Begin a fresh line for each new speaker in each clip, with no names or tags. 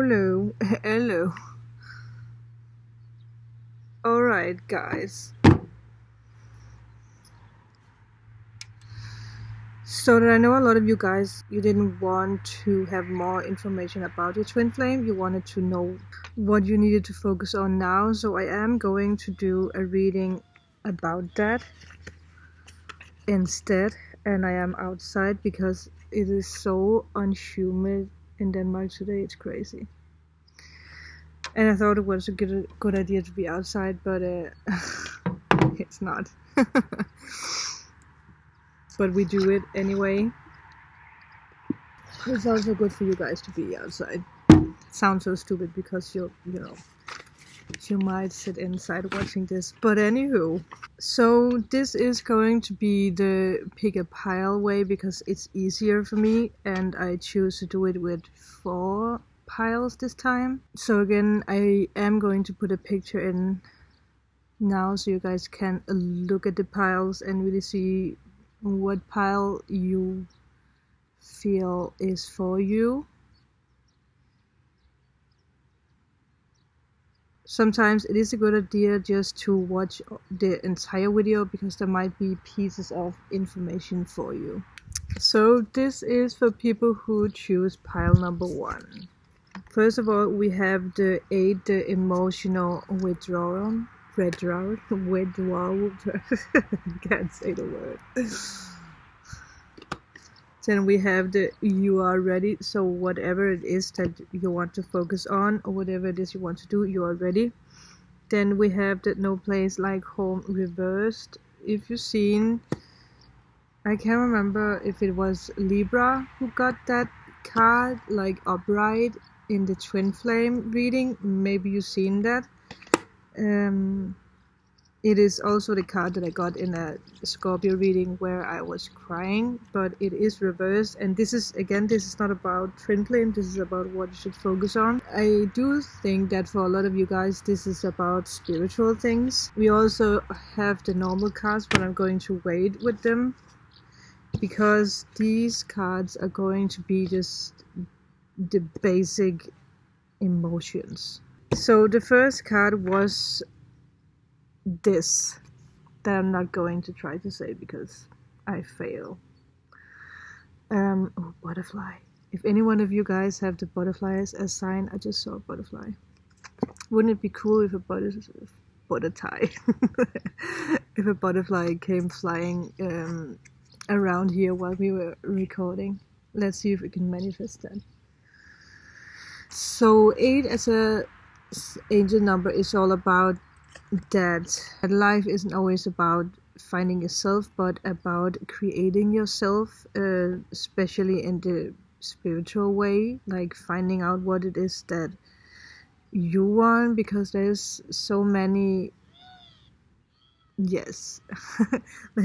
Hello. Hello. Alright, guys. So that I know a lot of you guys, you didn't want to have more information about your twin flame. You wanted to know what you needed to focus on now. So I am going to do a reading about that instead. And I am outside because it is so unhumid in Denmark today. It's crazy. And I thought it was a good idea to be outside, but it's not. But we do it anyway. It's also good for you guys to be outside. It sounds so stupid because you might sit inside watching this. But anywho, so this is going to be the pick a pile way because it's easier for me, and I choose to do it with 4 piles this time. So again, I am going to put a picture in now so you guys can look at the piles and really see what pile you feel is for you. Sometimes it is a good idea just to watch the entire video because there might be pieces of information for you. So this is for people who choose pile number 1. First of all, we have the 8, the emotional withdrawal. Withdrawal. Can't say the word. Then we have the you are ready. So whatever it is that you want to focus on, or whatever it is you want to do, you are ready. Then we have the no place like home reversed. If you've seen, I can't remember if it was Libra who got that card, like upright in the twin flame reading. Maybe you've seen that. It is also the card that I got in a Scorpio reading where I was crying, but it is reversed. And this is, again, this is not about twin flame, this is about what you should focus on. I do think that for a lot of you guys, this is about spiritual things. We also have the normal cards, but I'm going to wait with them because these cards are going to be just the basic emotions. So the first card was this, that I'm not going to try to say because I fail. Oh, butterfly. If any one of you guys have the butterfly as a sign, I just saw a butterfly. Wouldn't it be cool if a if a butterfly came flying around here while we were recording? Let's see if we can manifest that. So 8 as a angel number is all about that life isn't always about finding yourself, but about creating yourself, especially in the spiritual way, like finding out what it is that you want, because there's so many there's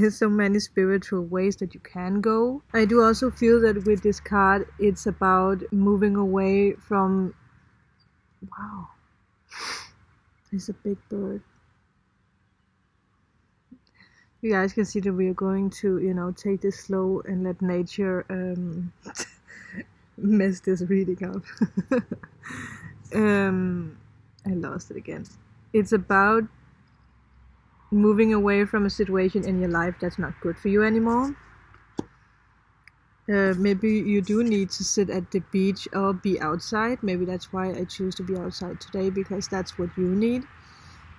so many spiritual ways that you can go. I do also feel that with this card it's about moving away from, wow, there's a big bird. You guys can see that we are going to, take this slow and let nature mess this reading up. I lost it again. It's about moving away from a situation in your life that's not good for you anymore. Maybe you do need to sit at the beach or be outside. Maybe that's why I choose to be outside today, because that's what you need.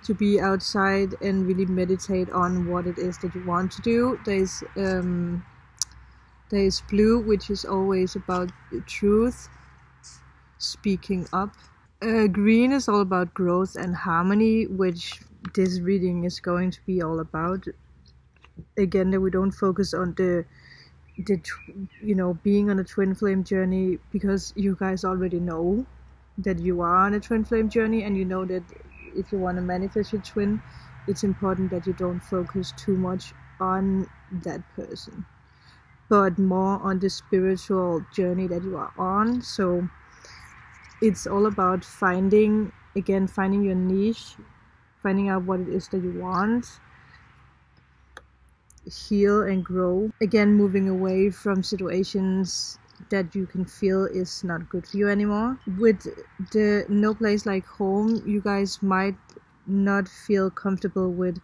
To be outside and really meditate on what it is that you want to do. There's blue, which is always about the truth, speaking up. Green is all about growth and harmony, which this reading is going to be all about. Again, that we don't focus on the being on a twin flame journey, because you guys already know that you are on a twin flame journey, and you know that if you want to manifest your twin, it's important that you don't focus too much on that person, but more on the spiritual journey that you are on. So it's all about finding your niche, finding out what it is that you want, heal and grow. Again, moving away from situations that you can feel is not good for you anymore. With the no place like home, you guys might not feel comfortable with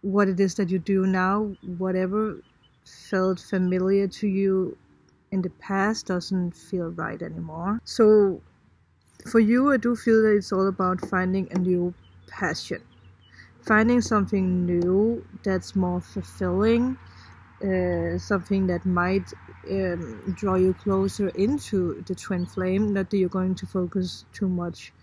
what it is that you do now. Whatever felt familiar to you in the past doesn't feel right anymore. So for you, I do feel that it's all about finding a new passion, finding something new that's more fulfilling, something that might draw you closer into the twin flame. Not that you're going to focus too much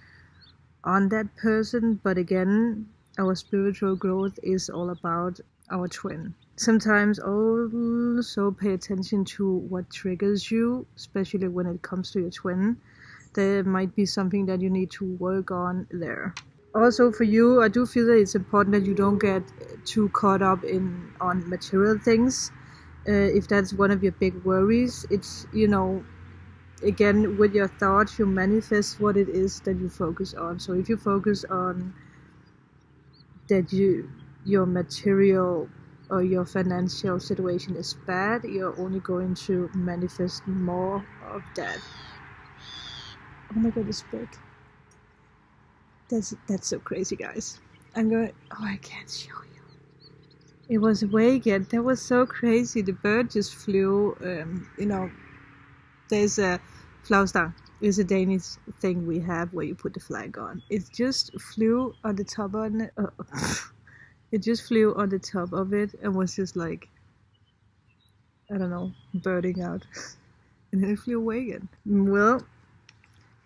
on that person, but again, our spiritual growth is all about our twin. Sometimes also pay attention to what triggers you, especially when it comes to your twin. There might be something that you need to work on there. Also for you, I do feel that it's important that you don't get too caught up on material things. If that's one of your big worries, it's, you know, again, with your thoughts, you manifest what it is that you focus on. So if you focus on that your material or your financial situation is bad, you're only going to manifest more of that. Oh my god, it's big. That's so crazy, guys. I can't show you. It was awake yet. That was so crazy. The bird just flew. You know, there's a flagstang. It's a Danish thing we have where you put the flag on. It just flew on the top of it. It just flew on the top of it and was just like, I don't know, birding out. And then it flew away again. Well,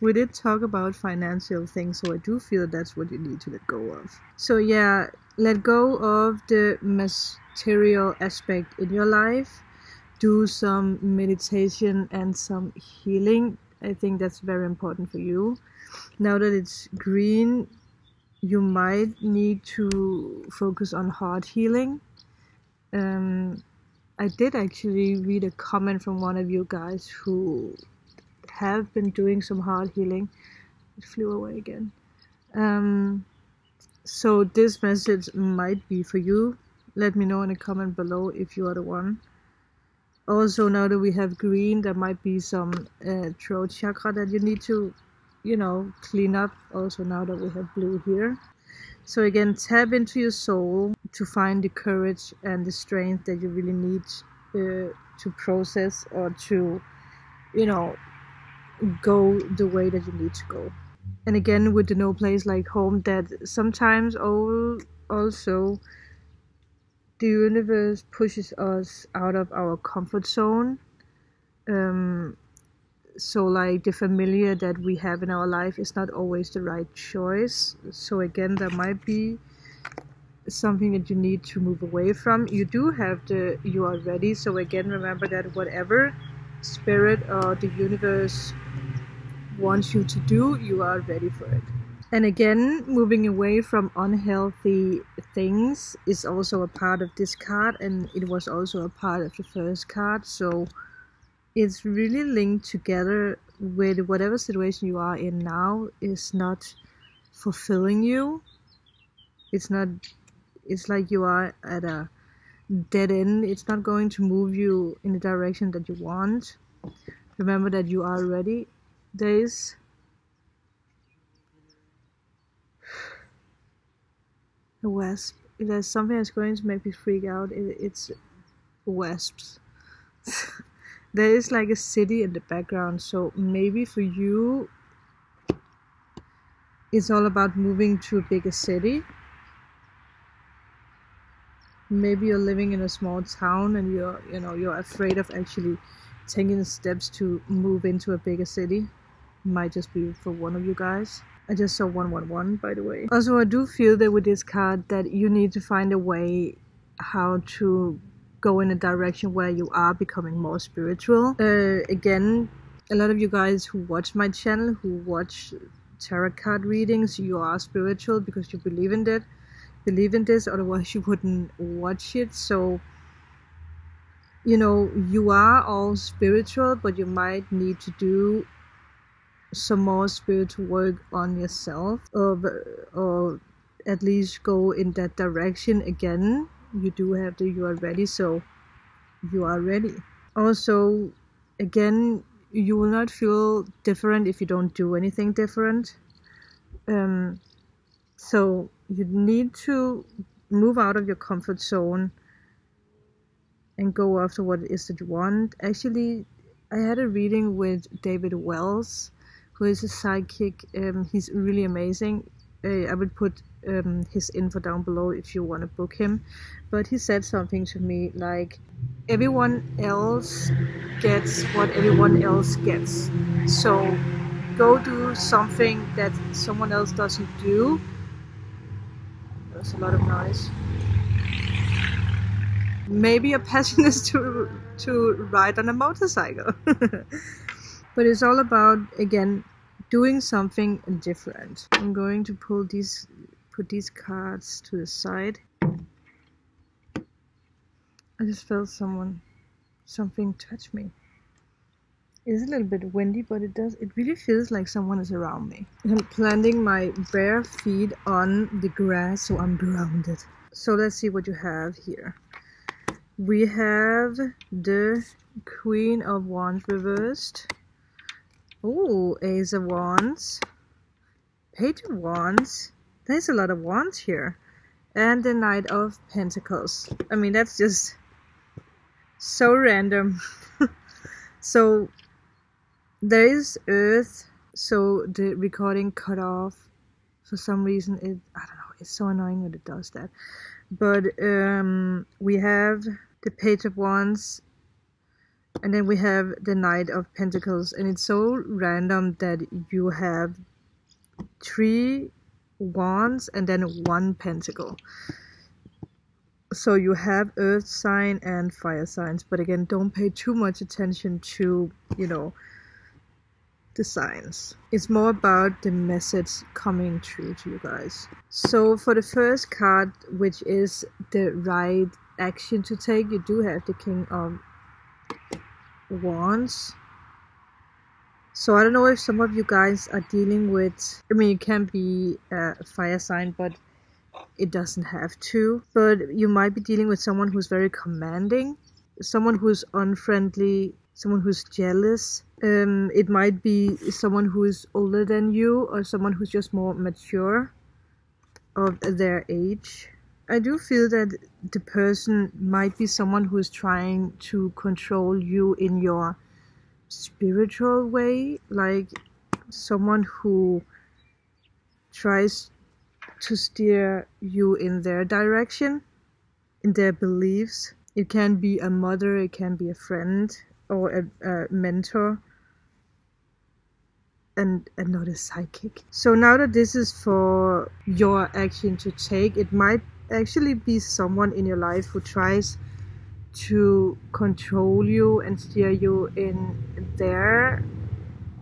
we did talk about financial things, so I do feel that's what you need to let go of. So yeah, let go of the material aspect in your life. Do some meditation and some healing. I think that's very important for you. Now that it's green, you might need to focus on heart healing. I did actually read a comment from one of you guys who have been doing some heart healing. It flew away again. So this message might be for you. Let me know in a comment below if you are the one. Also, now that we have green, there might be some throat chakra that you need to, you know, clean up. Also, now that we have blue here. So again, tap into your soul to find the courage and the strength that you really need to process or to, you know, go the way that you need to go. And again, with the no place like home, that sometimes also the universe pushes us out of our comfort zone. So like the familiar that we have in our life is not always the right choice. So again, there might be something that you need to move away from. You do have you are ready. So again, remember that whatever spirit or the universe wants you to do, you are ready for it. And again, moving away from unhealthy things is also a part of this card, and it was also a part of the first card. So it's really linked together with whatever situation you are in now is not fulfilling you. It's like you are at a dead end. It's not going to move you in the direction that you want. Remember that you are ready. There's a wasp. If there's something that's going to make me freak out, it's wasps. There is like a city in the background, so maybe for you it's all about moving to a bigger city. Maybe you're living in a small town and you're afraid of actually taking the steps to move into a bigger city. Might just be for one of you guys. I just saw 111, by the way. Also, I do feel that with this card that you need to find a way how to go in a direction where you are becoming more spiritual. Again, a lot of you guys who watch my channel, who watch tarot card readings, you are spiritual because you believe in this, otherwise you wouldn't watch it. So, you know, you are all spiritual, but you might need to do some more spiritual work on yourself, or at least go in that direction. Again, you do have you are ready, so you are ready. Also, again, you will not feel different if you don't do anything different. So you need to move out of your comfort zone and go after what it is that you want. Actually, I had a reading with David Wells, who is a psychic. He's really amazing. I would put his info down below if you want to book him. But he said something to me like, everyone else gets what everyone else gets. So go do something that someone else doesn't do. There's a lot of noise. Maybe your passion is to ride on a motorcycle. But it's all about, again, doing something different. I'm going to put these cards to the side. I just felt something touch me. It's a little bit windy, but it really feels like someone is around me. I'm planting my bare feet on the grass, so I'm grounded. So let's see what you have here. We have the Queen of Wands reversed. Oh, Ace of Wands. Page of Wands. There's a lot of wands here. And the Knight of Pentacles. I mean, that's just so random. So there is Earth. So the recording cut off for some reason. I don't know. It's so annoying when it does that. But we have the Page of Wands, and then we have the Knight of Pentacles, and it's so random that you have 3 wands and then 1 pentacle. So you have earth sign and fire signs, but again, don't pay too much attention to, the signs. It's more about the message coming through to you guys. So for the first card, which is the right action to take, you do have the King of Wands. So I don't know if some of you guys are dealing with, it can be a fire sign, but it doesn't have to. But you might be dealing with someone who's very commanding, someone who's unfriendly, someone who's jealous. It might be someone who is older than you, or someone who's just more mature of their age. I do feel that the person might be someone who is trying to control you in your spiritual way, like someone who tries to steer you in their direction, in their beliefs. It can be a mother, it can be a friend, or a mentor, and not a psychic. So now that this is for your action to take, it might actually be someone in your life who tries to control you and steer you in their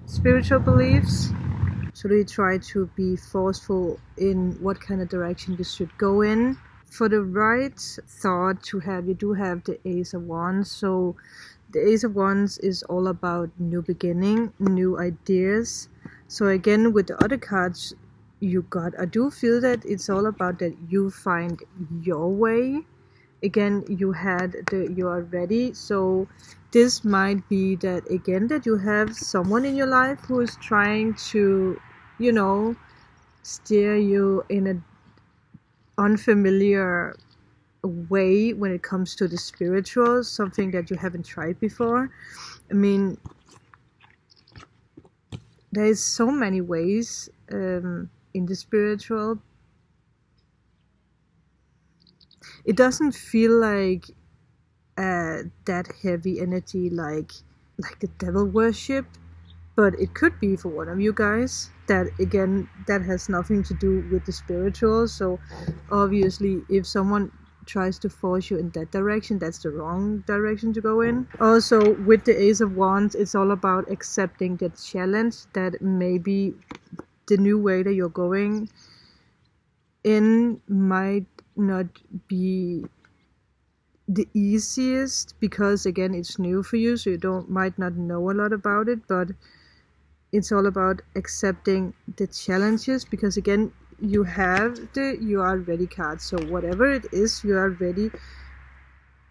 spiritual beliefs. So they try to be forceful in what kind of direction you should go in. For the right thought to have, you do have the Ace of Wands. So the Ace of Wands is all about new beginning, new ideas. So again, with the other cards you got, I do feel that it's all about that you find your way. Again, you had the you are ready. So this might be that, again, that you have someone in your life who is trying to, steer you in an unfamiliar way when it comes to the spiritual, something that you haven't tried before. There's so many ways in the spiritual. It doesn't feel like that heavy energy like the devil worship, but it could be for one of you guys. That, again, that has nothing to do with the spiritual. So obviously if someone tries to force you in that direction, that's the wrong direction to go in. Also, with the Ace of Wands, it's all about accepting the challenge that maybe the new way that you're going in might not be the easiest, because again, it's new for you, so you might not know a lot about it. But it's all about accepting the challenges, because again, you have the you are ready card. So whatever it is, you are ready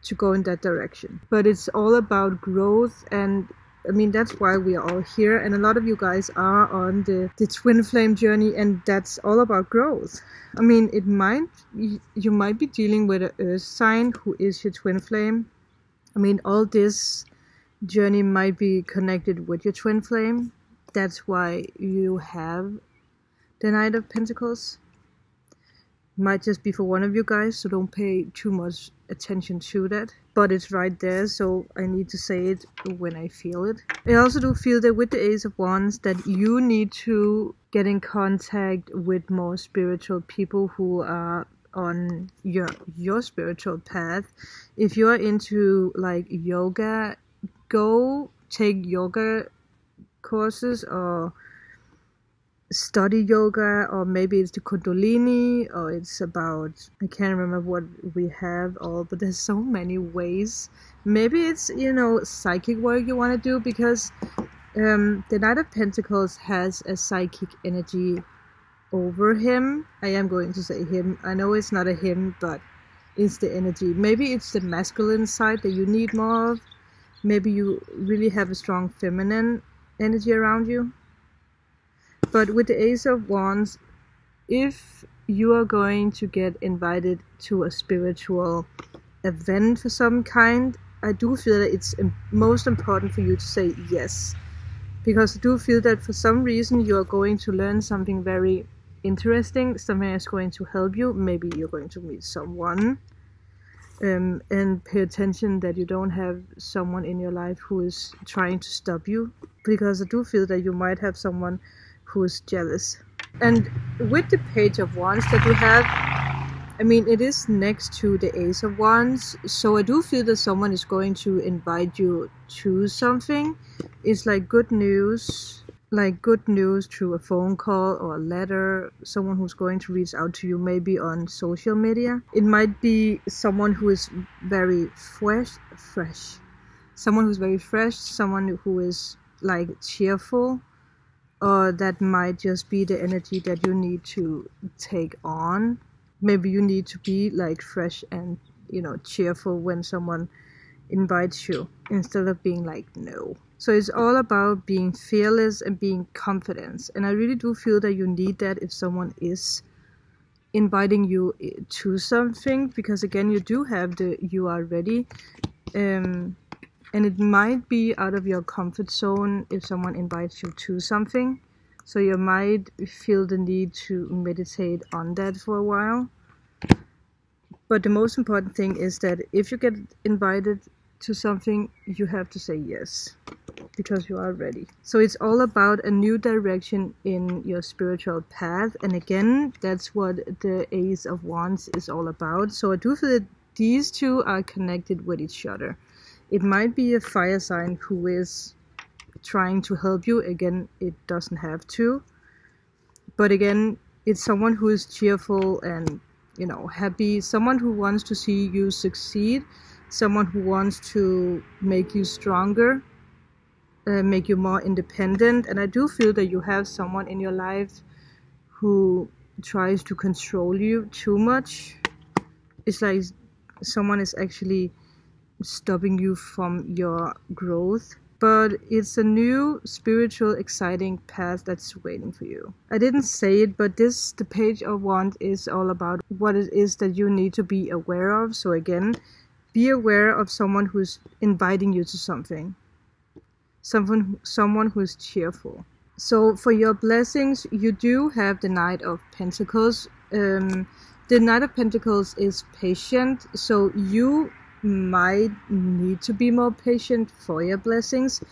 to go in that direction. But it's all about growth, and I mean, that's why we are all here, and a lot of you guys are on the twin flame journey, and that's all about growth. I mean, you might be dealing with an earth sign who is your twin flame. I mean, all this journey might be connected with your twin flame. That's why you have the Knight of Pentacles. Might just be for one of you guys, so don't pay too much attention to that. But it's right there, so I need to say it when I feel it. I also do feel that with the Ace of Wands that you need to get in contact with more spiritual people who are on your spiritual path. If you're into like yoga, go take yoga courses or study yoga, or maybe it's the Kundalini, or it's about, I can't remember what we have all, but there's so many ways. Maybe it's, you know, psychic work you want to do, because the Knight of Pentacles has a psychic energy over him. I am going to say him. I know it's not a him, but it's the energy. Maybe it's the masculine side that you need more of. Maybe you really have a strong feminine energy around you. But with the Ace of Wands, if you are going to get invited to a spiritual event of some kind, I do feel that it's most important for you to say yes. Because I do feel that for some reason you are going to learn something very interesting, something that's going to help you. Maybe you're going to meet someone. And pay attention that you don't have someone in your life who is trying to stop you. Because I do feel that you might have someone who is jealous. And with the Page of Wands that you have, I mean, it is next to the Ace of Wands, so I do feel that someone is going to invite you to something. It's like good news through a phone call or a letter, someone who's going to reach out to you maybe on social media. It might be someone who is very fresh, someone who's very fresh, someone who is like cheerful, or that might just be the energy that you need to take on. Maybe you need to be like fresh and, you know, cheerful when someone invites you, instead of being like no. So it's all about being fearless and being confident. And I really do feel that you need that if someone is inviting you to something, because again, you do have the you are ready. And it might be out of your comfort zone if someone invites you to something. So you might feel the need to meditate on that for a while. But the most important thing is that if you get invited to something, you have to say yes, because you are ready. So it's all about a new direction in your spiritual path. And again, that's what the Ace of Wands is all about. So I do feel that these two are connected with each other. It might be a fire sign who is trying to help you. Again, it doesn't have to. But again, it's someone who is cheerful and, you know, happy. Someone who wants to see you succeed. Someone who wants to make you stronger. Make you more independent. And I do feel that you have someone in your life who tries to control you too much. It's like someone is actually stopping you from your growth. But it's a new spiritual exciting path that's waiting for you. I didn't say it, but the Page of Wands is all about what it is that you need to be aware of. So again, be aware of someone who's inviting you to something. Someone who's cheerful. So for your blessings, you do have the Knight of Pentacles. The Knight of Pentacles is patient, so you might need to be more patient for your blessings.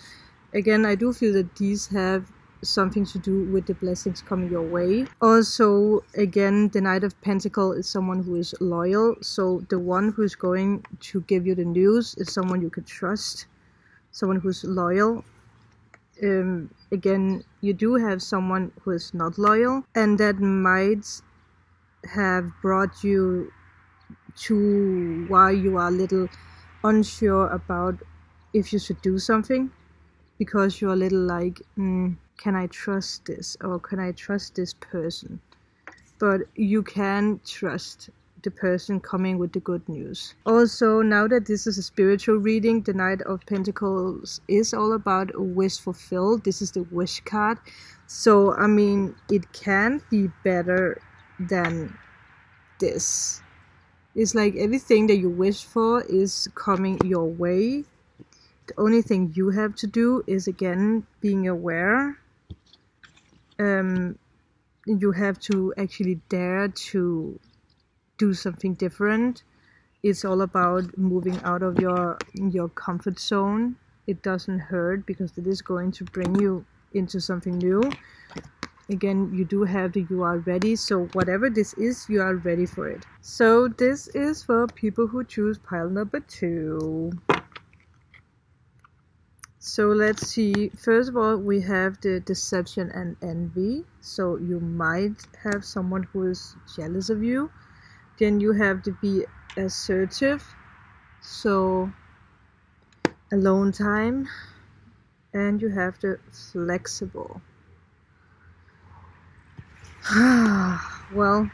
Again, I do feel that these have something to do with the blessings coming your way. Also, again, the Knight of Pentacles is someone who is loyal. So the one who's going to give you the news is someone you can trust. Someone who's loyal. Again, you do have someone who is not loyal, and that might have brought you to why you are a little unsure about if you should do something, because you're a little like, can I trust this, or can I trust this person? But you can trust the person coming with the good news. Also, now that this is a spiritual reading, the Knight of Pentacles is all about a wish fulfilled. This is the wish card. So, I mean, it can be better than this. It's like everything that you wish for is coming your way. The only thing you have to do is, again, being aware. You have to actually dare to do something different. It's all about moving out of your comfort zone. It doesn't hurt because it is going to bring you into something new. Again, you do have the you are ready. So whatever this is, you are ready for it. So this is for people who choose pile number 2. So let's see. First of all, we have the deception and envy. So you might have someone who is jealous of you. Then you have to be assertive. So alone time. And you have the flexible. Well,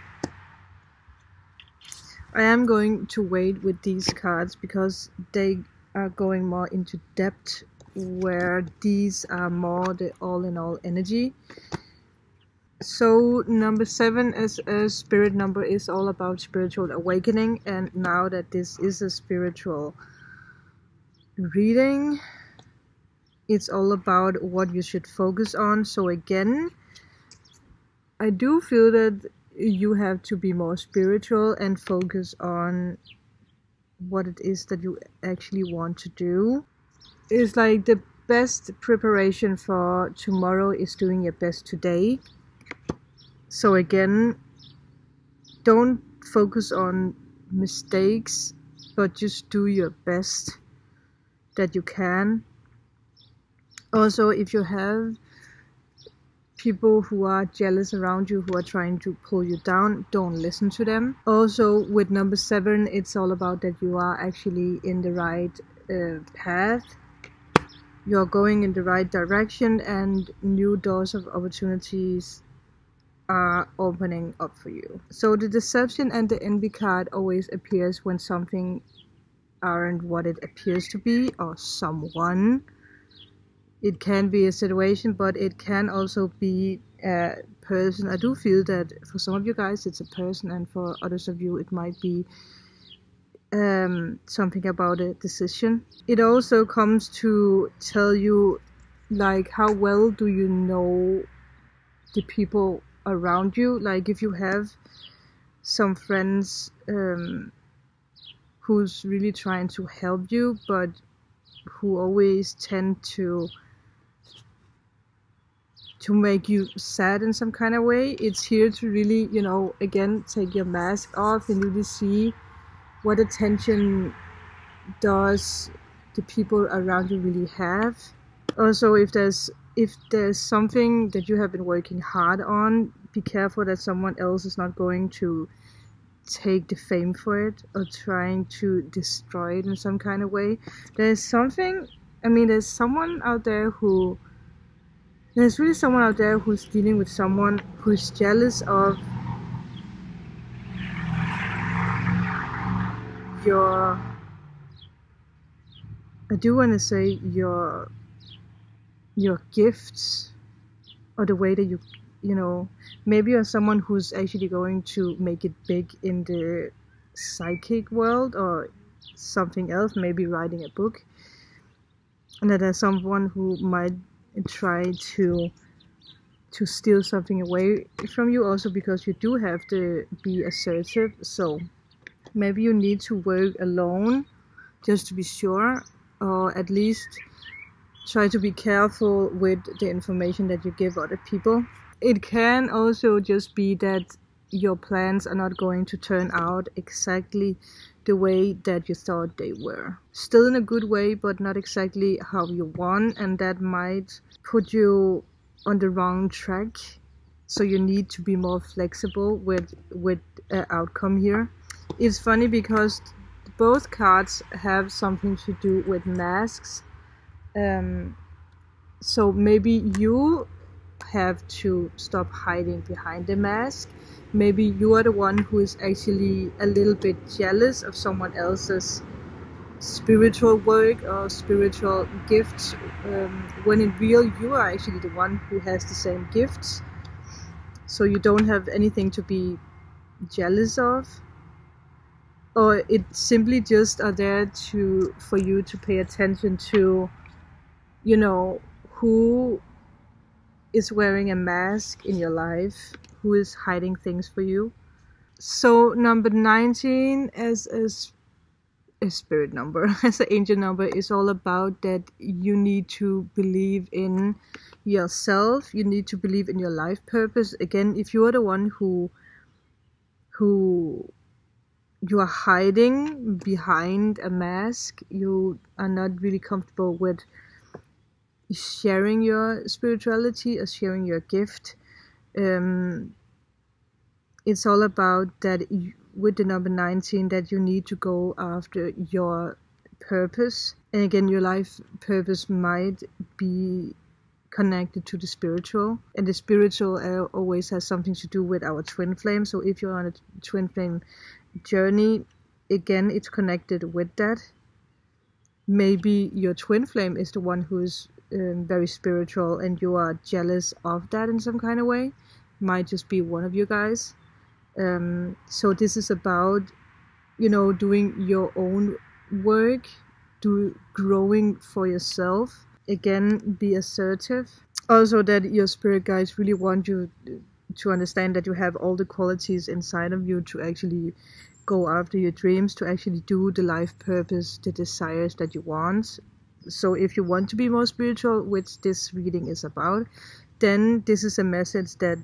I am going to wait with these cards because they are going more into depth, where these are more the all-in-all energy. So number 7 as a spirit number is all about spiritual awakening, and now that this is a spiritual reading, it's all about what you should focus on. So again, I do feel that you have to be more spiritual and focus on what it is that you actually want to do. It's like the best preparation for tomorrow is doing your best today. So again, don't focus on mistakes, but just do your best that you can. Also, if you have people who are jealous around you, who are trying to pull you down, don't listen to them. Also, with number 7, it's all about that you are actually in the right path. You're going in the right direction, and new doors of opportunities are opening up for you. So the deception and the envy card always appears when something aren't what it appears to be, or someone. It can be a situation, but it can also be a person. I do feel that for some of you guys it's a person, and for others of you it might be something about a decision. It also comes to tell you, like, how well do you know the people around you. Like, if you have some friends who's really trying to help you, but who always tend to make you sad in some kind of way, it's here to really, you know, again, take your mask off and really see what attention does the people around you really have. Also, if there's something that you have been working hard on, be careful that someone else is not going to take the fame for it or trying to destroy it in some kind of way. There's really someone out there who's dealing with someone who's jealous of your, I do want to say your gifts, or the way that you know, maybe you're someone who's actually going to make it big in the psychic world or something else, maybe writing a book, and that there's someone who might try to steal something away from you, also because you do have to be assertive. So maybe you need to work alone just to be sure, or at least try to be careful with the information that you give other people. It can also just be that your plans are not going to turn out exactly the way that you thought they were. Still in a good way, but not exactly how you want, and that might put you on the wrong track. So you need to be more flexible with outcome here. It's funny because both cards have something to do with masks. So maybe you have to stop hiding behind the mask. Maybe you are the one who is actually a little bit jealous of someone else's spiritual work or spiritual gifts, when in real you are actually the one who has the same gifts, so you don't have anything to be jealous of. Or it simply just are there for you to pay attention to, you know, who is wearing a mask in your life, who is hiding things for you. So number 19 as a spirit number, as an angel number, is all about that you need to believe in yourself. You need to believe in your life purpose. Again, if you are the one who you are hiding behind a mask, you are not really comfortable with sharing your spirituality or sharing your gift. It's all about that with the number 19, that you need to go after your purpose. And again, your life purpose might be connected to the spiritual, and the spiritual always has something to do with our twin flame. So if you're on a twin flame journey, again, it's connected with that. Maybe your twin flame is the one who is very spiritual and you are jealous of that in some kind of way. Might just be one of you guys. So this is about, you know, doing your own work, growing for yourself. Again, be assertive. Also, that your spirit guides really want you to understand that you have all the qualities inside of you to actually go after your dreams, to actually do the life purpose, the desires that you want. So if you want to be more spiritual, which this reading is about, then this is a message that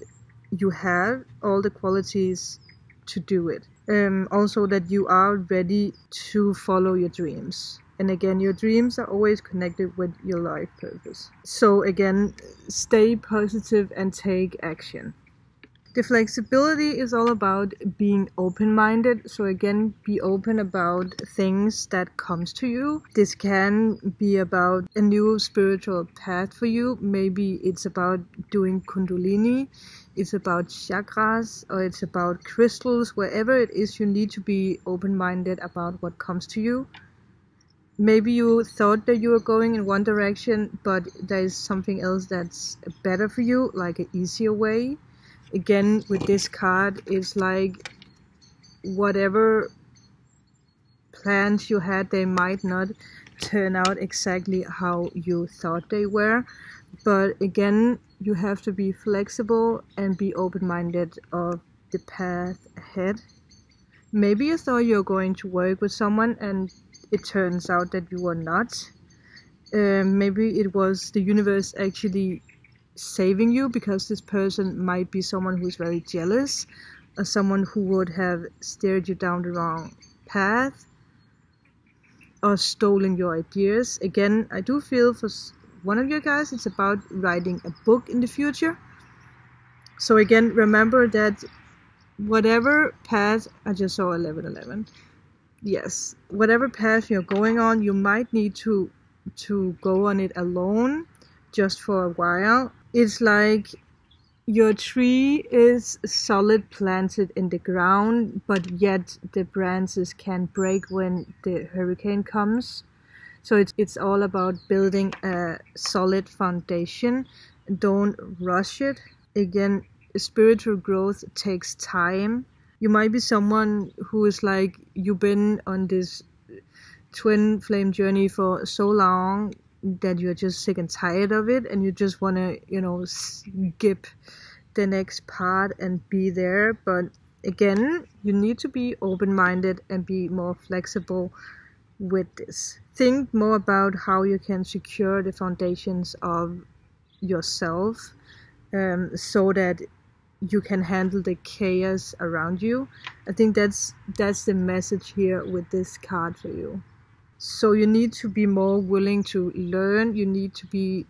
you have all the qualities to do it. Also that you are ready to follow your dreams. And again, your dreams are always connected with your life purpose. So again, stay positive and take action. The flexibility is all about being open-minded. So again, be open about things that comes to you. This can be about a new spiritual path for you. Maybe it's about doing kundalini. It's about chakras, or it's about crystals. Wherever it is, you need to be open-minded about what comes to you. Maybe you thought that you were going in one direction, but there is something else that's better for you, like an easier way. Again, with this card, it's like whatever plans you had, they might not turn out exactly how you thought they were. But again, you have to be flexible and be open-minded of the path ahead. Maybe you thought you were going to work with someone and it turns out that you were not. Maybe it was the universe actually saving you, because this person might be someone who is very jealous, or someone who would have steered you down the wrong path or stolen your ideas. Again, I do feel for one of you guys it's about writing a book in the future. So again, remember that whatever path, I just saw 1111. Yes, whatever path you're going on, you might need to go on it alone just for a while. It's like your tree is solid planted in the ground, but yet the branches can break when the hurricane comes. So it's all about building a solid foundation. Don't rush it. Again, spiritual growth takes time. You might be someone who is like, you've been on this twin flame journey for so long that you're just sick and tired of it, and you just want to, you know, skip the next part and be there. But again, you need to be open-minded and be more flexible with this. Think more about how you can secure the foundations of yourself, so that you can handle the chaos around you. I think that's the message here with this card for you. So you need to be more willing to learn. You need to be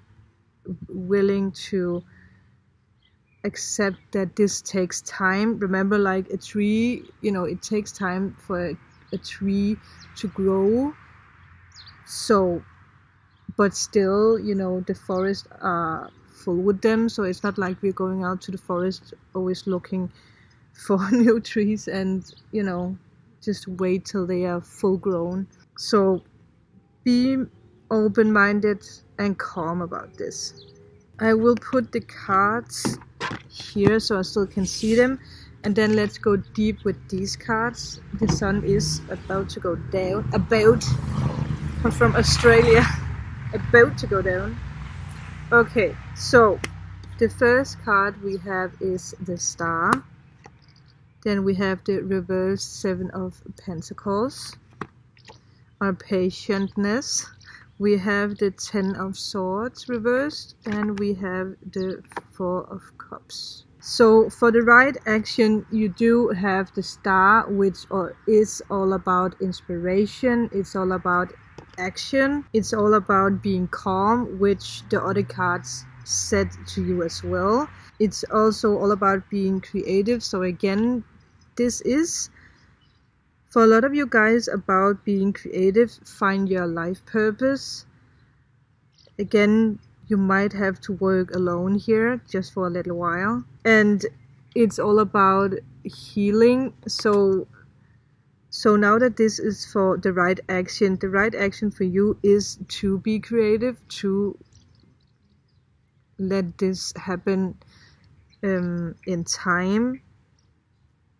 willing to accept that this takes time. Remember, like a tree, you know, it takes time for a tree to grow. So, but still, you know, the forests are full with them. So it's not like we're going out to the forest always looking for new trees and, you know, just wait till they are full grown. So be open-minded and calm about this. I will put the cards here so I still can see them, and then let's go deep with these cards. The sun is about to go down. I'm from Australia. About to go down. Okay, so the first card we have is the Star. Then we have the reversed Seven of Pentacles. Our patientness. We have the Ten of Swords reversed, and we have the Four of Cups. So for the right action, you do have the Star, which is all about inspiration. It's all about action. It's all about being calm, which the other cards said to you as well. It's also all about being creative. So again, this is for a lot of you guys about being creative, find your life purpose. Again, you might have to work alone here just for a little while. And it's all about healing. So now that this is for the right action for you is to be creative, to let this happen in time,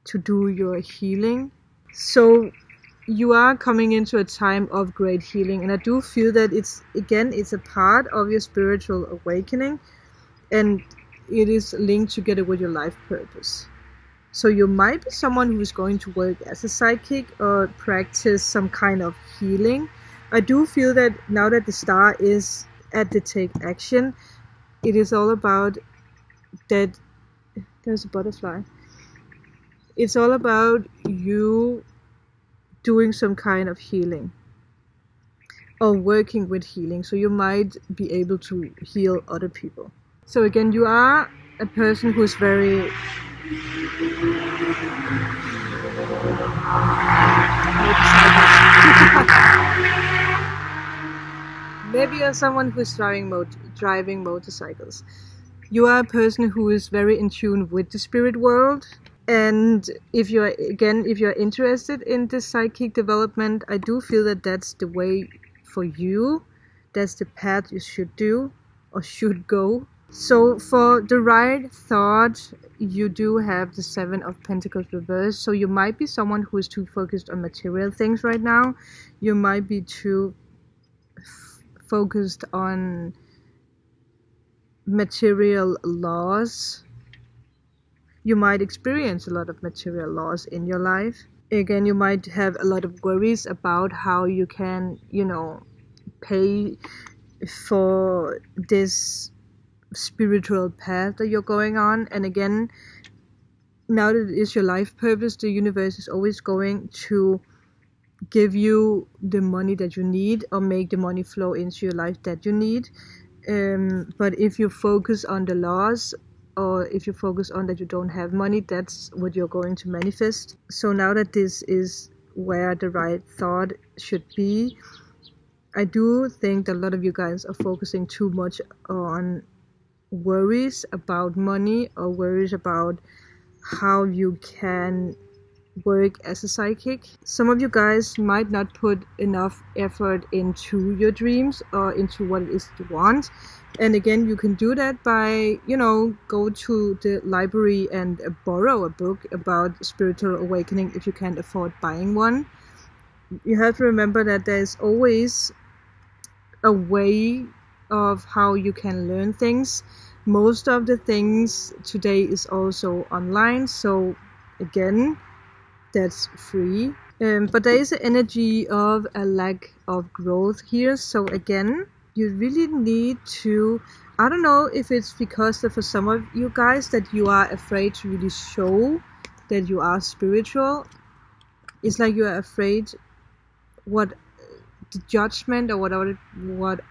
to do your healing. So you are coming into a time of great healing, and I do feel that it's a part of your spiritual awakening, and it is linked together with your life purpose. So you might be someone who is going to work as a psychic or practice some kind of healing. I do feel that now that the Star is at the take action, it is all about that. There's a butterfly. It's all about you doing some kind of healing or working with healing. So you might be able to heal other people. So again, you are a person who's very maybe you're someone who's driving motorcycles. You are a person who is very in tune with the spirit world. And if you're interested in this psychic development, I do feel that that's the way for you. That's the path you should do or should go. So for the right thought, you do have the Seven of Pentacles reversed. So you might be someone who is too focused on material things right now. You might be too focused on material laws. You might experience a lot of material loss in your life. Again, you might have a lot of worries about how you can, pay for this spiritual path that you're going on. And again, now that it is your life purpose, the universe is always going to give you the money that you need or make the money flow into your life that you need. But if you focus on the loss, or if you focus on that you don't have money, that's what you're going to manifest. So now that this is where the right thought should be, I do think that a lot of you guys are focusing too much on worries about money or worries about how you can work as a psychic. Some of you guys might not put enough effort into your dreams or into what it is you want. And again, you can do that by, go to the library and borrow a book about spiritual awakening if you can't afford buying one. You have to remember that there's always a way of how you can learn things. Most of the things today is also online. So again, that's free. But there is an energy of a lack of growth here. So again, you really need to, I don't know if it's because for some of you guys that you are afraid to really show that you are spiritual. It's like you are afraid what the judgment or what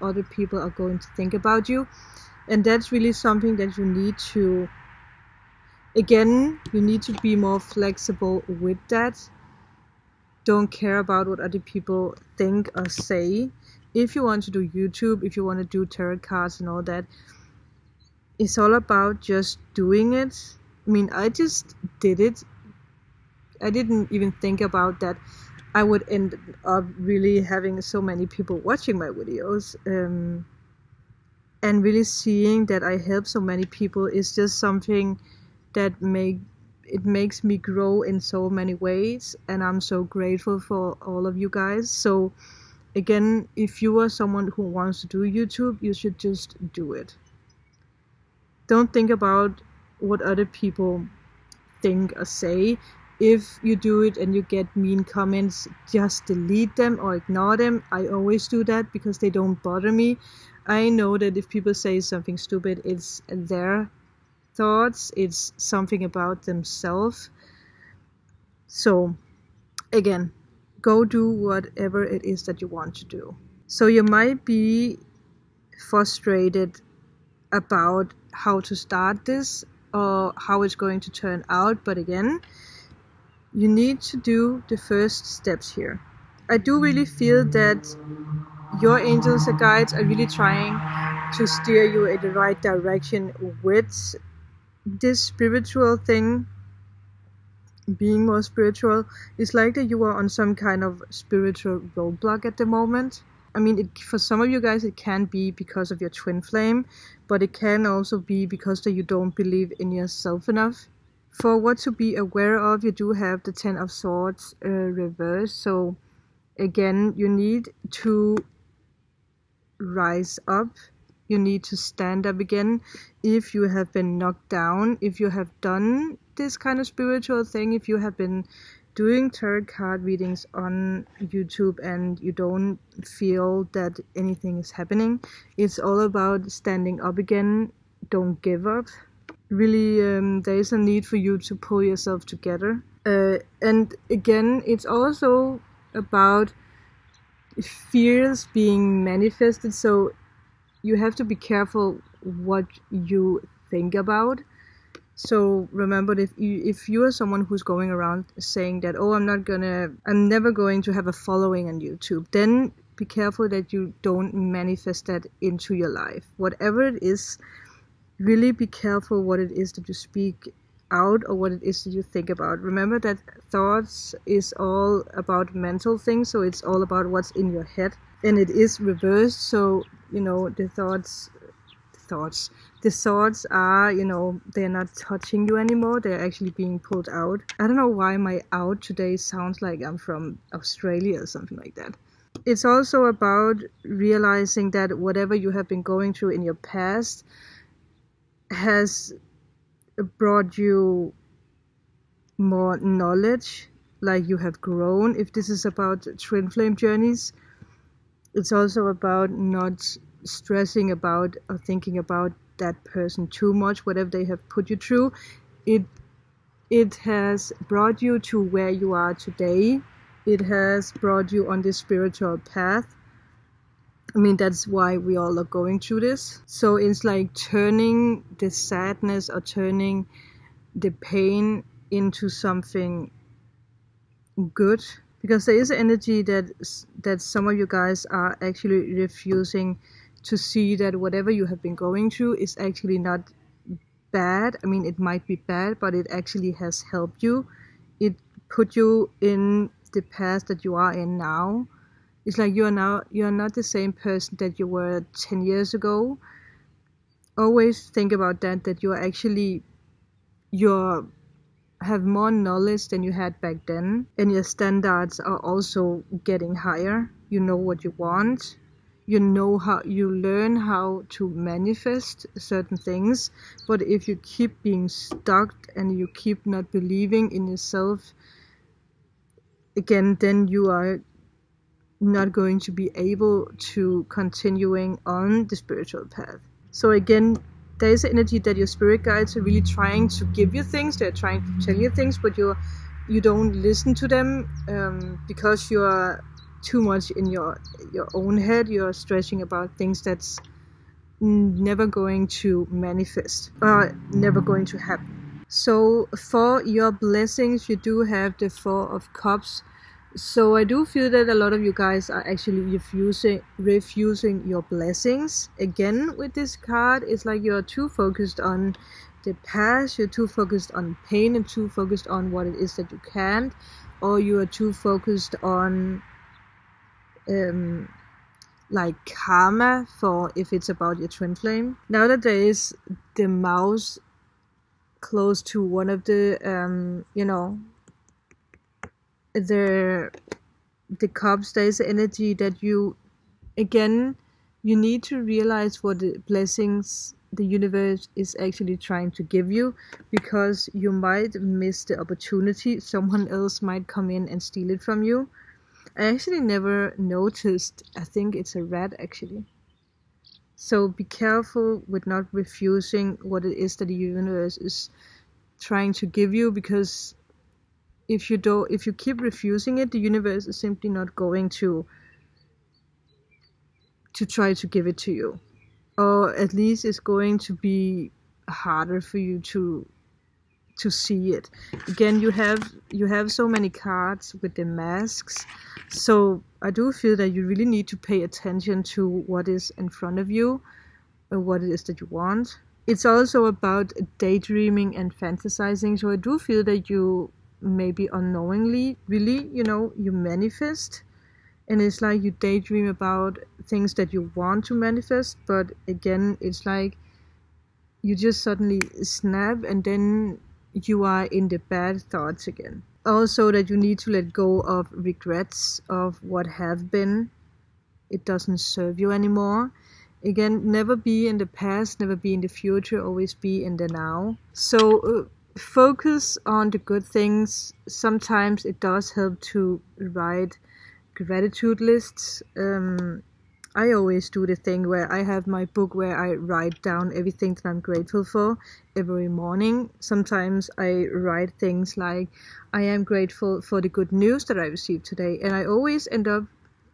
other people are going to think about you. And that's really something that you need to, again, you need to be more flexible with that. Don't care about what other people think or say. If you want to do YouTube, if you want to do tarot cards and all that, it's all about just doing it. I mean, I just did it. I didn't even think about that I would end up really having so many people watching my videos. And really seeing that I help so many people is just something that makes me grow in so many ways, and I'm so grateful for all of you guys. So again, if you are someone who wants to do YouTube, you should just do it. Don't think about what other people think or say. If you do it and you get mean comments, just delete them or ignore them. I always do that because they don't bother me. I know that if people say something stupid, it's their thoughts, it's something about themselves. So again, go do whatever it is that you want to do. So you might be frustrated about how to start this or how it's going to turn out, but again, you need to do the first steps here. I do really feel that your angels and guides are really trying to steer you in the right direction with this spiritual thing. Being more spiritual, it's like that you are on some kind of spiritual roadblock at the moment. I mean, for some of you guys it can be because of your twin flame, but it can also be because that you don't believe in yourself enough. For what to be aware of, you do have the Ten of Swords reversed. So again, you need to rise up. You need to stand up again. If you have been knocked down, if you have done this kind of spiritual thing, if you have been doing tarot card readings on YouTube and you don't feel that anything is happening, it's all about standing up again. Don't give up. Really, there is a need for you to pull yourself together. And again, it's also about fears being manifested. So you have to be careful what you think about. So remember, if you are someone who's going around saying that, oh, I'm never going to have a following on YouTube, then be careful that you don't manifest that into your life. Whatever it is, really be careful what it is that you speak out or what it is that you think about. Remember that thoughts is all about mental things, so it's all about what's in your head, and it is reversed. So you know, the thoughts are, you know, they're not touching you anymore, they're actually being pulled out. I don't know why my out today sounds like I'm from Australia or something like that. It's also about realizing that whatever you have been going through in your past has brought you more knowledge, like you have grown. If this is about twin flame journeys, it's also about not stressing about or thinking about that person too much. Whatever they have put you through, it has brought you to where you are today. It has brought you on this spiritual path. I mean, that's why we all are going through this. So it's like turning the sadness or turning the pain into something good. Because there is an energy that some of you guys are actually refusing to see that whatever you have been going through is actually not bad. I mean, it might be bad, but it actually has helped you. It put you in the path that you are in now. It's like you're not the same person that you were 10 years ago. Always think about that you have more knowledge than you had back then, and your standards are also getting higher. You know what you want. You learn how to manifest certain things. But if you keep being stuck and you keep not believing in yourself, again, then you are not going to be able to continuing on the spiritual path. So again, there is an energy that your spirit guides are really trying to give you things. They're trying to tell you things, but you don't listen to them because you are too much in your own head. You're stressing about things that's never going to manifest, never going to happen. So for your blessings, you do have the Four of Cups, So I do feel that a lot of you guys are actually refusing your blessings. Again, with this card, it's like you're too focused on the past, you're too focused on pain and too focused on what it is that you can't, or you are too focused on like karma, for if it's about your twin flame. Now that there is the mouse close to one of the the cups, there's the energy that you need to realize what the blessings the universe is actually trying to give you, because you might miss the opportunity. Someone else might come in and steal it from you. I actually never noticed. I think it's a rat actually. So be careful with not refusing what it is that the universe is trying to give you, because if you keep refusing it, the universe is simply not going to try to give it to you, or at least it's going to be harder for you to see it. Again, you have so many cards with the masks, so I do feel that you really need to pay attention to what is in front of you and what it is that you want. It's also about daydreaming and fantasizing, so I do feel that you maybe unknowingly really you manifest, and it's like you daydream about things that you want to manifest, but again it's like you just suddenly snap and then you are in the bad thoughts again. Also that you need to let go of regrets of what have been. It doesn't serve you anymore. Again, never be in the past, never be in the future, always be in the now. So focus on the good things. Sometimes it does help to write gratitude lists. I always do the thing where I have my book where I write down everything that I'm grateful for every morning. Sometimes I write things like, I am grateful for the good news that I received today, and I always end up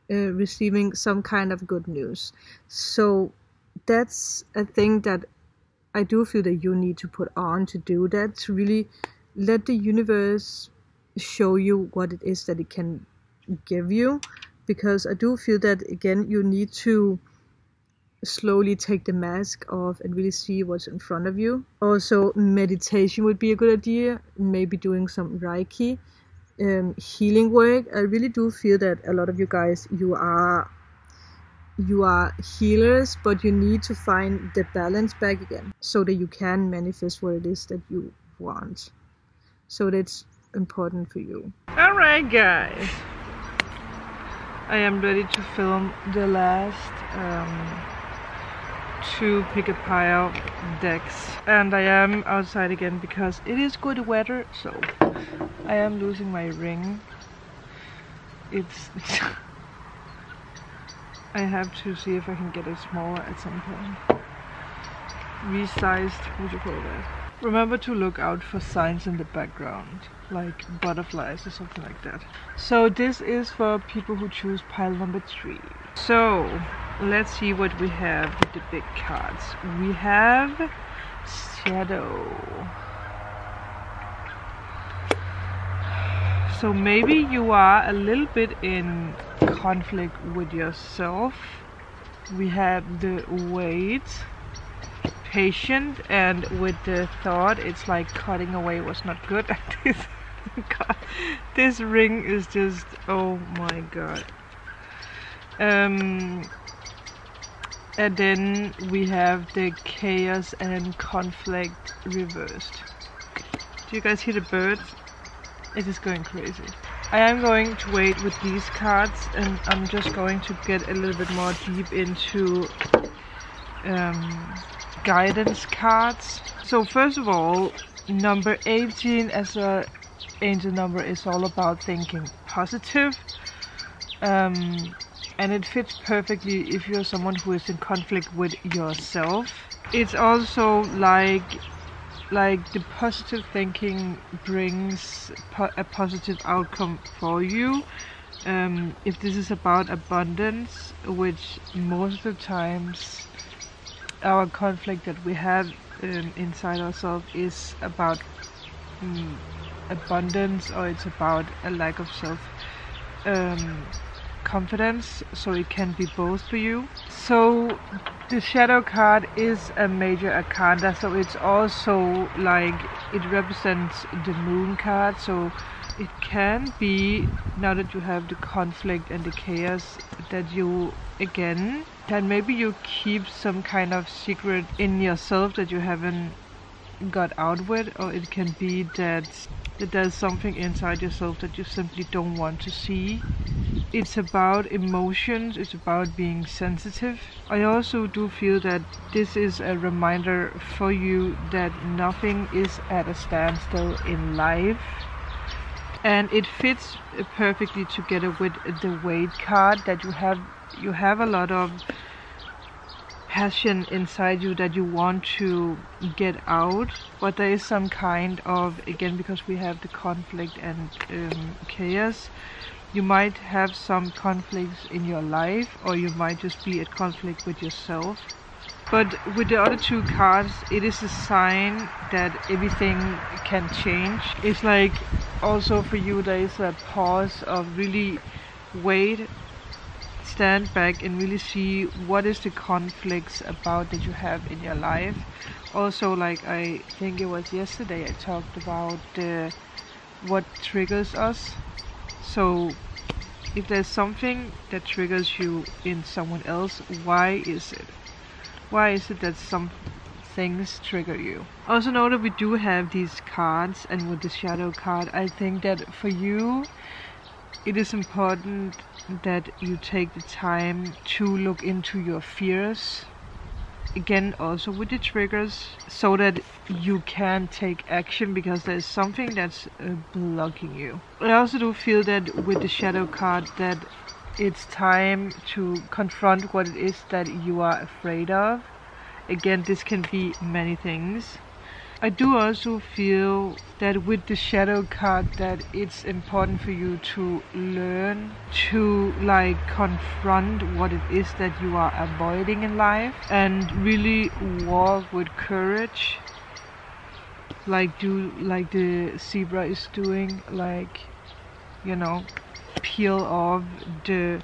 receiving some kind of good news. So that's a thing that I do feel that you need to put on to do that, to really let the universe show you what it is that it can give you. Because I do feel that, again, you need to slowly take the mask off and really see what's in front of you. Also, meditation would be a good idea. Maybe doing some Reiki, healing work. I really do feel that a lot of you guys, you are healers, but you need to find the balance back again so that you can manifest what it is that you want. So that's important for you. Alright guys, I am ready to film the last 2 pick-a-pile decks, and I am outside again because it is good weather, so I am losing my ring. It's I have to see if I can get it smaller at some point. Resized, what do you call that? Remember to look out for signs in the background, like butterflies or something like that. So this is for people who choose pile number 3. So let's see what we have with the big cards. We have Shadow. So maybe you are a little bit in conflict with yourself. We have the Wait, Patient, and with the Thought, it's like cutting away was not good. This ring is just, oh my god. And then we have the Chaos and Conflict reversed. Do you guys hear the birds? It is going crazy. I am going to wait with these cards, and I'm just going to get a little bit more deep into guidance cards. So first of all, number 18 as a angel number is all about thinking positive, and it fits perfectly if you're someone who is in conflict with yourself. It's also like the positive thinking brings a positive outcome for you. If this is about abundance, which most of the times our conflict that we have inside ourselves is about abundance, or it's about a lack of confidence, so it can be both for you. So the shadow card is a major arcana, so it's also like it represents the moon card, so it can be, now that you have the conflict and the chaos, that you again, that maybe you keep some kind of secret in yourself that you haven't got out with, or it can be that there's something inside yourself that you simply don't want to see. It's about emotions, it's about being sensitive. I also do feel that this is a reminder for you that nothing is at a standstill in life. And it fits perfectly together with the weight card, that you have a lot of passion inside you that you want to get out, but there is some kind of, again, because we have the conflict and chaos, you might have some conflicts in your life, or you might just be at conflict with yourself. But with the other two cards, it is a sign that everything can change. It's like also for you there is a pause of really wait, stand back and really see what is the conflicts about that you have in your life. Also, like I think it was yesterday I talked about what triggers us. So if there's something that triggers you in someone else, why is it? Why is it that some things trigger you? Also know that we do have these cards, and with the shadow card, I think that for you it is important that you take the time to look into your fears, again also with the triggers, so that you can take action, because there's something that's blocking you. I also do feel that with the shadow card that it's time to confront what it is that you are afraid of. Again, this can be many things. I do also feel that with the shadow card that it's important for you to learn to like confront what it is that you are avoiding in life, and really walk with courage, like do like the zebra is doing, like, you know, peel off the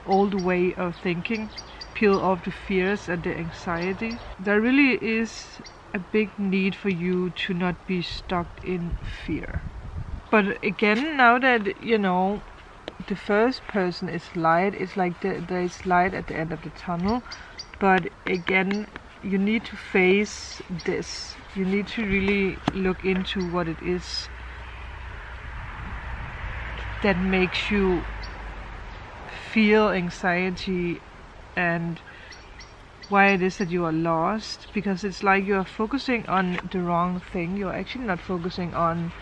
old way of thinking, peel off the fears and the anxiety. There really is a big need for you to not be stuck in fear. But again, now that you know the first person is light, it's like there is light at the end of the tunnel. But again, you need to face this. You need to really look into what it is that makes you feel anxiety and why it is that you are lost, because it's like you are focusing on the wrong thing. You're actually not focusing on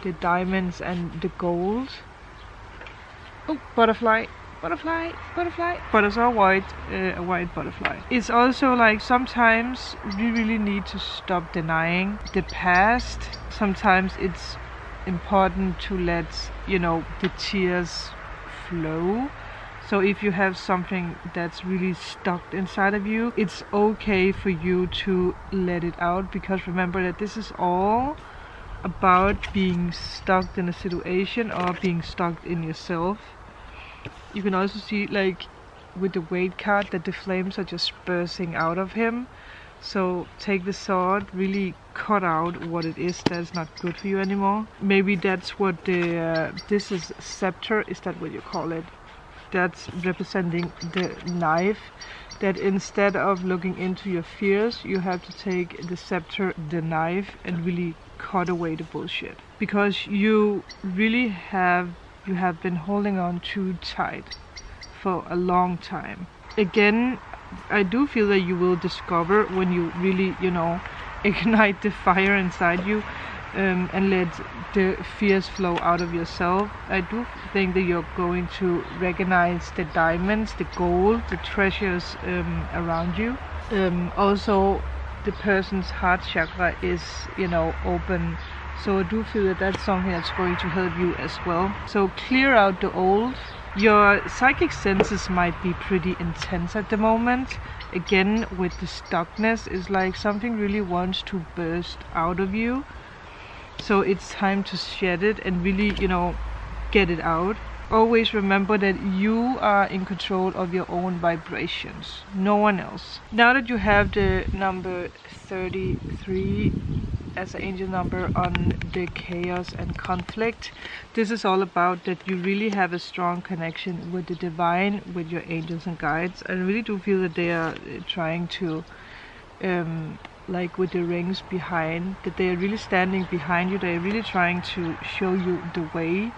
the diamonds and the gold. Oh, butterfly, butterfly, butterfly. But it's a white butterfly. It's also like sometimes we really need to stop denying the past. Sometimes it's important to let, you know, the tears flow. So if you have something that's really stuck inside of you, it's okay for you to let it out, because remember that this is all about being stuck in a situation or being stuck in yourself. You can also see, like with the weight card, that the flames are just bursting out of him. So take the sword, really cut out what it is that's not good for you anymore. Maybe that's what the this is scepter, is that what you call it? That's representing the knife, that instead of looking into your fears, you have to take the scepter, the knife, and really cut away the bullshit, because you really have been holding on too tight for a long time. Again, I do feel that you will discover when you really, you know, ignite the fire inside you, and let the fears flow out of yourself. I do think that you're going to recognize the diamonds, the gold, the treasures around you. Also, the person's heart chakra is, you know, open. So I do feel that that's something that's going to help you as well. So clear out the old. Your psychic senses might be pretty intense at the moment. Again, with the stuckness, it's like something really wants to burst out of you. So it's time to shed it and really, you know, get it out. always remember that you are in control of your own vibrations, no one else. Now that you have the number 33 as an angel number on the chaos and conflict, this is all about that you really have a strong connection with the divine, with your angels and guides. I really do feel that they are trying to like with the rings behind, that they are really standing behind you. They are really trying to show you the way.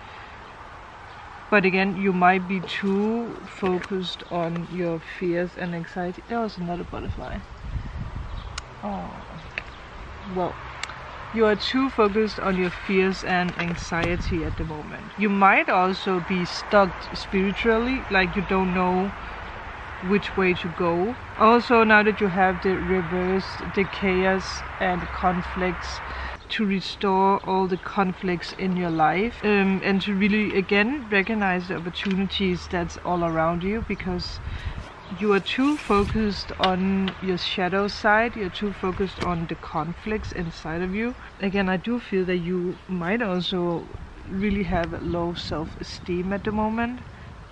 But again, you might be too focused on your fears and anxiety. There was another butterfly. Oh, well, you are too focused on your fears and anxiety at the moment. You might also be stuck spiritually, like you don't know which way to go. Also, now that you have the reverse, the chaos and conflicts, to restore all the conflicts in your life, and to really again recognize the opportunities that's all around you, because you are too focused on your shadow side, you're too focused on the conflicts inside of you. Again, I do feel that you might also really have low self-esteem at the moment,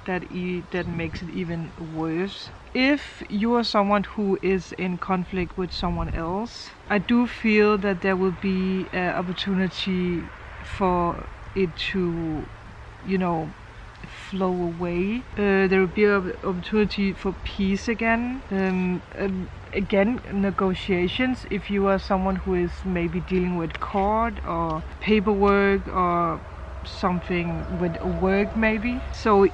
that makes it even worse. If you are someone who is in conflict with someone else, I do feel that there will be an opportunity for it to, you know, flow away. There will be an opportunity for peace again. Again, negotiations. If you are someone who is maybe dealing with court or paperwork or something with work maybe. So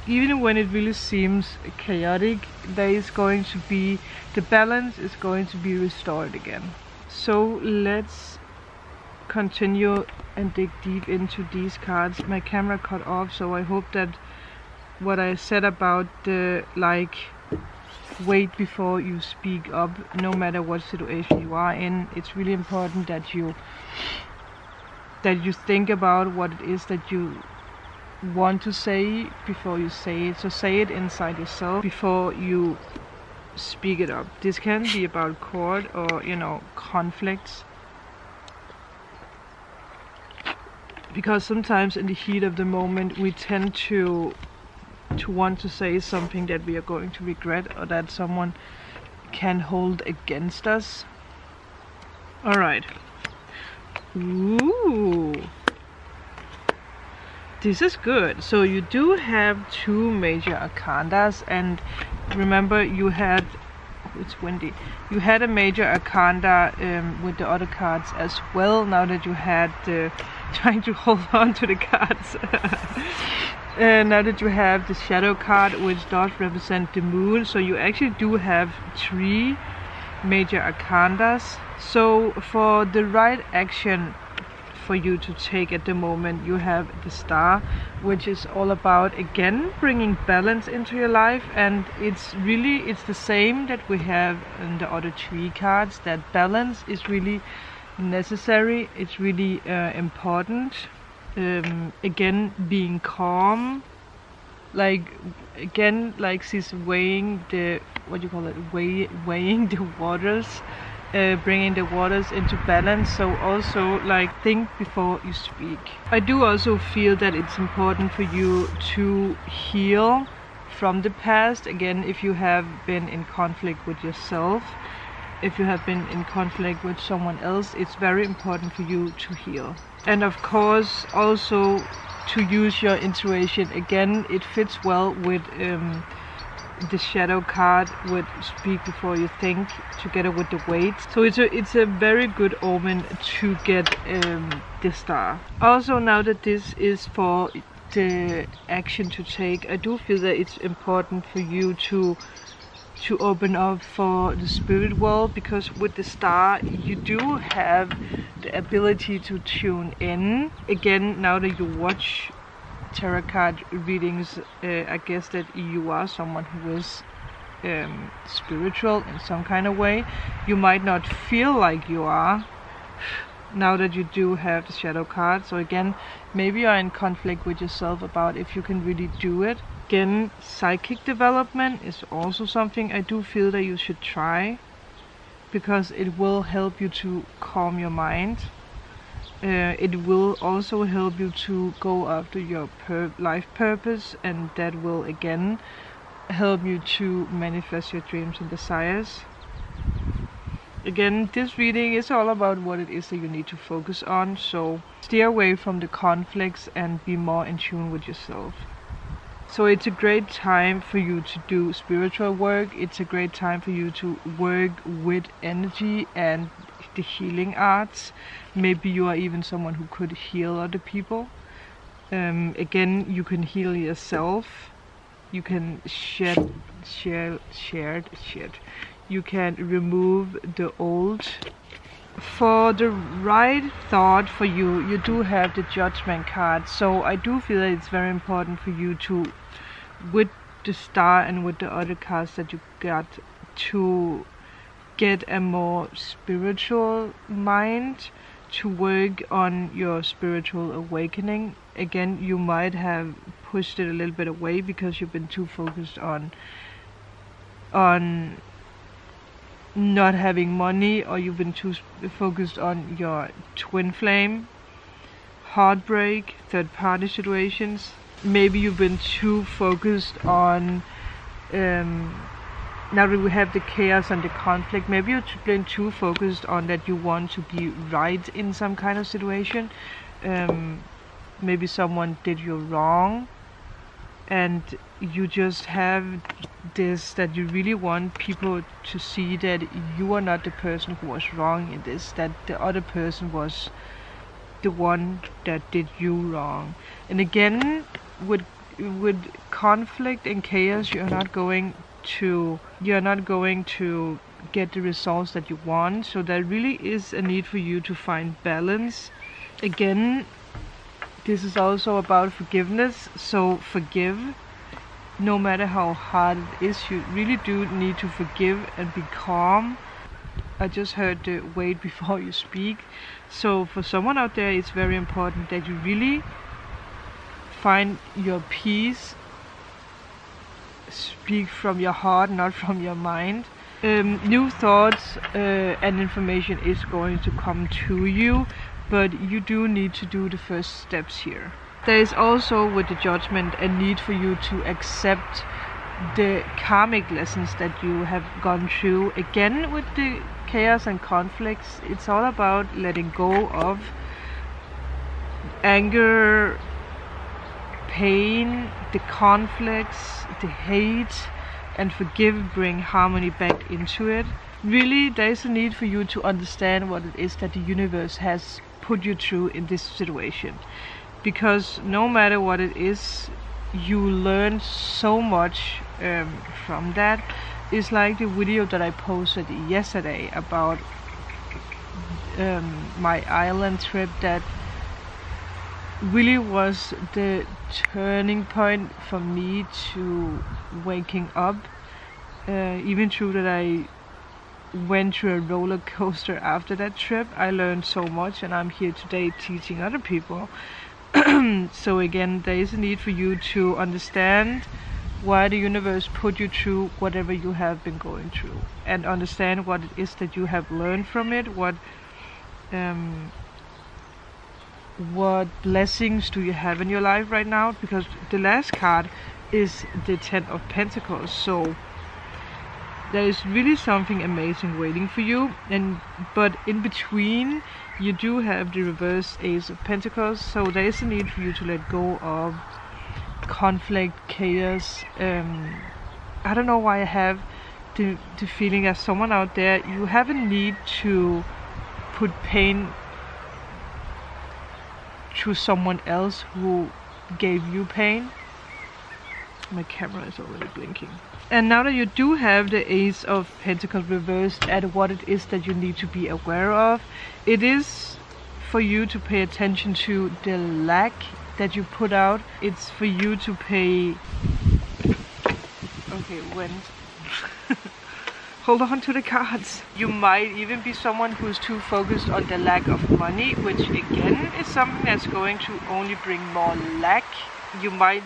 even when it really seems chaotic, there is going to be, the balance is going to be restored again. So let's continue and dig deep into these cards. My camera cut off, so I hope that what I said about the like wait before you speak up, no matter what situation you are in, it's really important that you think about what it is that you want to say before you say it. So say it inside yourself before you speak it up. This can be about court or, you know, conflicts, because sometimes in the heat of the moment we tend to want to say something that we are going to regret, or that someone can hold against us. All right. Ooh, this is good. So you do have two major arcanas, and remember you had, it's windy, you had a major arcana with the other cards as well. Now that you had trying to hold on to the cards. Now that you have the shadow card, which does represent the moon, so you actually do have three major arcanas. So for the right action for you to take at the moment, you have the star, which is all about again bringing balance into your life. And it's the same that we have in the other three cards, that balance is really necessary, it's really important. Again, being calm, like again, like she's weighing the, what you call it, weighing the waters, bringing the waters into balance. So also like think before you speak. I do also feel that it's important for you to heal from the past. Again, if you have been in conflict with yourself, if you have been in conflict with someone else, it's very important for you to heal. And of course also to use your intuition. Again, it fits well with the shadow card with speak before you think, together with the weight. So it's a very good omen to get the star. Also, now that this is for the action to take, I do feel that it's important for you to open up for the spirit world, because with the star you do have the ability to tune in. Again, now that you watch tarot card readings, I guess that you are someone who is spiritual in some kind of way. You might not feel like you are, now that you do have the shadow card. So again, maybe you're in conflict with yourself about if you can really do it. Again, psychic development is also something I do feel that you should try, because it will help you to calm your mind. It will also help you to go after your life purpose, and that will again help you to manifest your dreams and desires. Again, this reading is all about what it is that you need to focus on, so steer away from the conflicts and be more in tune with yourself. So it's a great time for you to do spiritual work. It's a great time for you to work with energy and the healing arts. Maybe you are even someone who could heal other people. Again, you can heal yourself. You can shed. You can remove the old. For the right thought for you, you do have the Judgment card. So I do feel that it's very important for you to, with the Star and with the other cards that you got, to get a more spiritual mind, to work on your spiritual awakening. Again, you might have pushed it a little bit away because you've been too focused on not having money, or you've been too focused on your twin flame, heartbreak, third party situations. Maybe you've been too focused on now that we have the chaos and the conflict, maybe you've been too focused on that you want to be right in some kind of situation. Maybe someone did you wrong, and you just have this that you really want people to see that you are not the person who was wrong in this, that the other person was the one that did you wrong. And again, with conflict and chaos, you're not going to get the results that you want. So there really is a need for you to find balance. Again, this is also about forgiveness, so forgive. No matter how hard it is, you really do need to forgive and be calm. I just heard the wait before you speak. So for someone out there, it's very important that you really find your peace. Speak from your heart, not from your mind. New thoughts and information is going to come to you, but you do need to do the first steps here. There is also, with the Judgment, a need for you to accept the karmic lessons that you have gone through. Again, with the chaos and conflicts, it's all about letting go of anger, pain, the conflicts, the hate, and forgive, bring harmony back into it. Really, there is a need for you to understand what it is that the universe has put you through in this situation, because no matter what it is, you learn so much from that. It's like the video that I posted yesterday about my island trip, that really was the turning point for me to waking up. Even though that I went through a roller coaster after that trip, I learned so much, and I'm here today teaching other people. So again, there is a need for you to understand why the universe put you through whatever you have been going through, and understand what it is that you have learned from it. What blessings do you have in your life right now? Because the last card is the Ten of Pentacles, so there is really something amazing waiting for you. But in between, you do have the reverse Ace of Pentacles, so there is a need for you to let go of conflict, chaos. I don't know why I have the feeling as someone out there, you have a need to put pain to someone else who gave you pain. My camera is already blinking. And now that you do have the Ace of Pentacles reversed at what it is that you need to be aware of, it is for you to pay attention to the lack that you put out. It's for you to pay... Okay, when... Hold on to the cards. You might even be someone who's too focused on the lack of money, which again is something that's going to only bring more lack. You might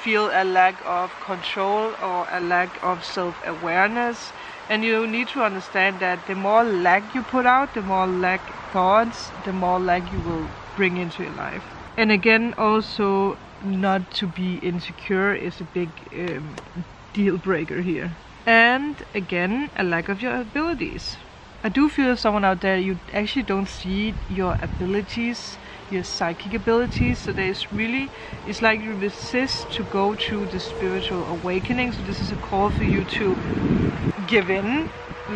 feel a lack of control or a lack of self-awareness. And you need to understand that the more lack you put out, the more lack thoughts, the more lack you will bring into your life. And again, also not to be insecure is a big deal breaker here. And again, a lack of your abilities. I do feel someone out there, you actually don't see your abilities, your psychic abilities. So it's like you resist to go through the spiritual awakening. So this is a call for you to give in,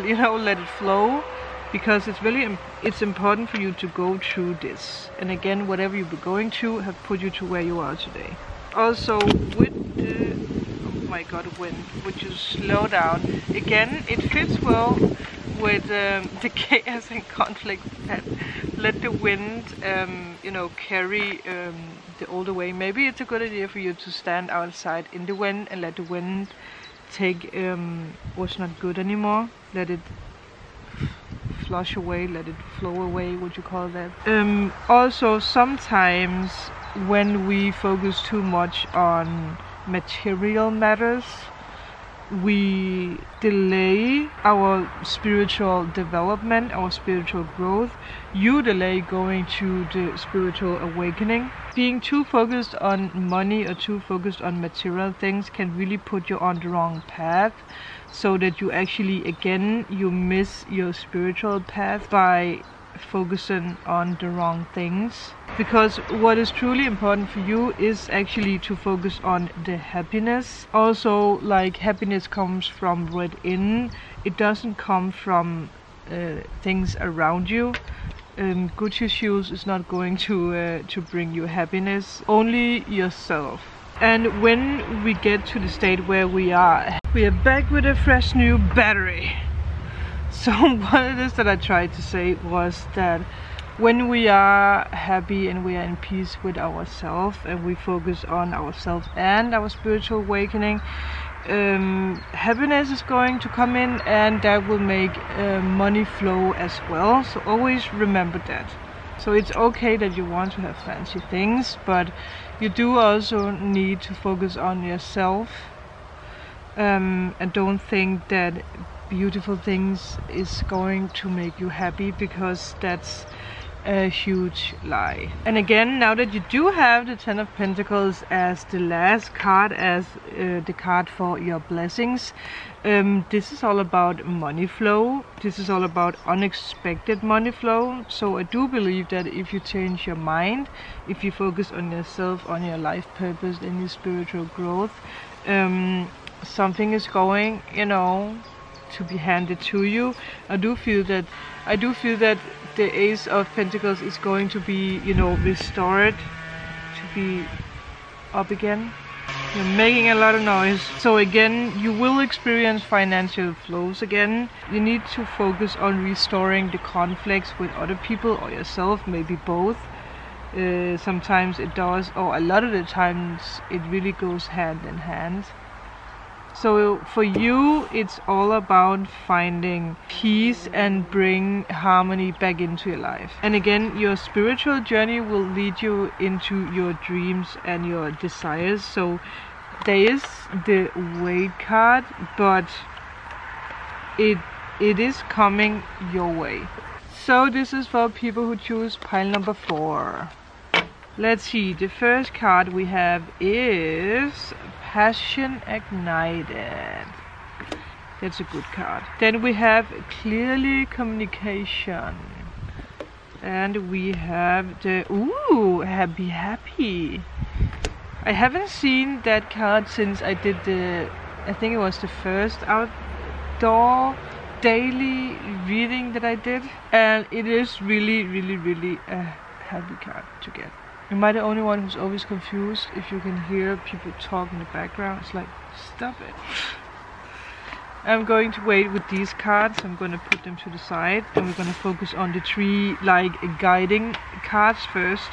you know, let it flow, because it's important for you to go through this. And again, whatever you've been going through have put you to where you are today. Also with the, oh my god, wind, would you slow down? Again, it fits well with the chaos and conflict that let the wind you know, carry the older way. Maybe it's a good idea for you to stand outside in the wind and let the wind take what's not good anymore, let it flush away, let it flow away, what you call that. Also sometimes when we focus too much on material matters, we delay our spiritual development, our spiritual growth. You delay going to the spiritual awakening. Being too focused on money or too focused on material things can really put you on the wrong path, so that you actually, again, you miss your spiritual path by focusing on the wrong things. Because what is truly important for you is actually to focus on the happiness. Also, like, happiness comes from within. It doesn't come from things around you. Gucci shoes is not going to bring you happiness. Only yourself. And when we get to the state where we are back with a fresh new battery. So what it is that I tried to say was that when we are happy and we are in peace with ourselves and we focus on ourselves and our spiritual awakening, happiness is going to come in, and that will make money flow as well. So always remember that. So it's okay that you want to have fancy things, but you do also need to focus on yourself, and don't think that beautiful things is going to make you happy, because that's a huge lie. And again, now that you do have the Ten of Pentacles as the last card, as the card for your blessings, this is all about money flow. This is all about unexpected money flow. So I do believe that if you change your mind, if you focus on yourself, on your life purpose and your spiritual growth, something is going, you know, to be handed to you. I do feel that the Ace of Pentacles is going to be, you know, restored, to be up again. You're making a lot of noise. So again, you will experience financial flows again. You need to focus on restoring the conflicts with other people or yourself, maybe both. Sometimes it does, or a lot of the times it really goes hand in hand. So for you, it's all about finding peace and bring harmony back into your life. And again, your spiritual journey will lead you into your dreams and your desires. So there is the Weight card, but it is coming your way. So this is for people who choose pile number 4. Let's see, the first card we have is Passion Ignited. That's a good card. Then we have Clearly Communication. And we have the, ooh, Happy. I haven't seen that card since I did I think it was the first outdoor daily reading that I did. And it is really, really, really a happy card to get. Am I the only one who's always confused if you can hear people talk in the background? It's like, stop it. I'm going to wait with these cards. I'm going to put them to the side, and we're going to focus on the 3 like guiding cards first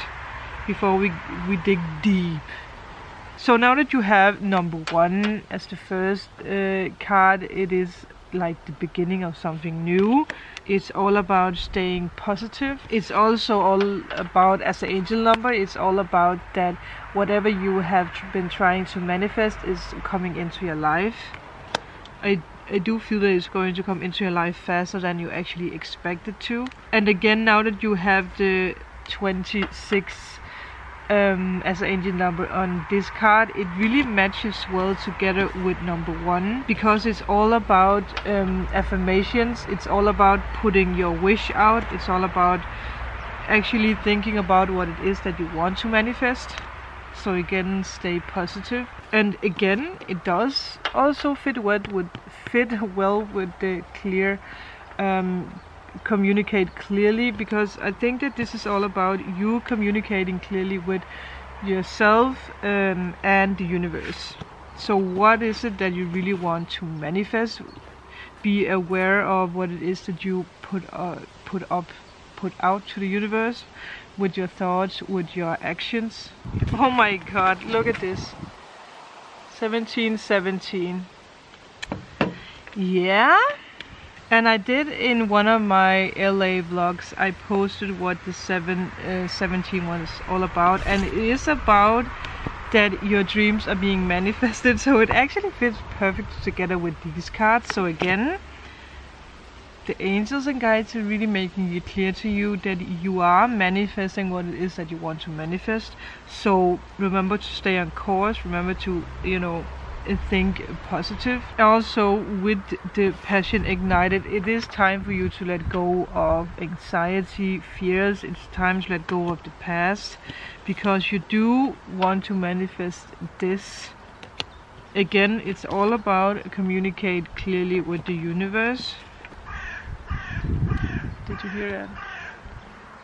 before we dig deep. So now that you have number 1 as the first card, it is like the beginning of something new. It's all about staying positive. It's also all about, as an angel number, it's all about that whatever you have been trying to manifest is coming into your life. I do feel that it's going to come into your life faster than you actually expected to. And again, now that you have the 26 as an angel number on this card, it really matches well together with number 1, because it's all about affirmations. It's all about putting your wish out. It's all about actually thinking about what it is that you want to manifest. So again, stay positive. And again, it does also fit well with the clear communicate clearly, because I think that this is all about you communicating clearly with yourself and the universe. So what is it that you really want to manifest? Be aware of what it is that you put out to the universe with your thoughts, with your actions. Oh my god, look at this. 1717. Yeah. And I did in one of my LA vlogs, I posted what the 17 was all about, and it is about that your dreams are being manifested. So it actually fits perfect together with these cards. So again, the angels and guides are really making it clear to you that you are manifesting what it is that you want to manifest. So remember to stay on course, remember to, you know, think positive. Also, with the passion ignited, it is time for you to let go of anxiety, fears. It's time to let go of the past, because you do want to manifest this. Again, it's all about communicate clearly with the universe. Did you hear that?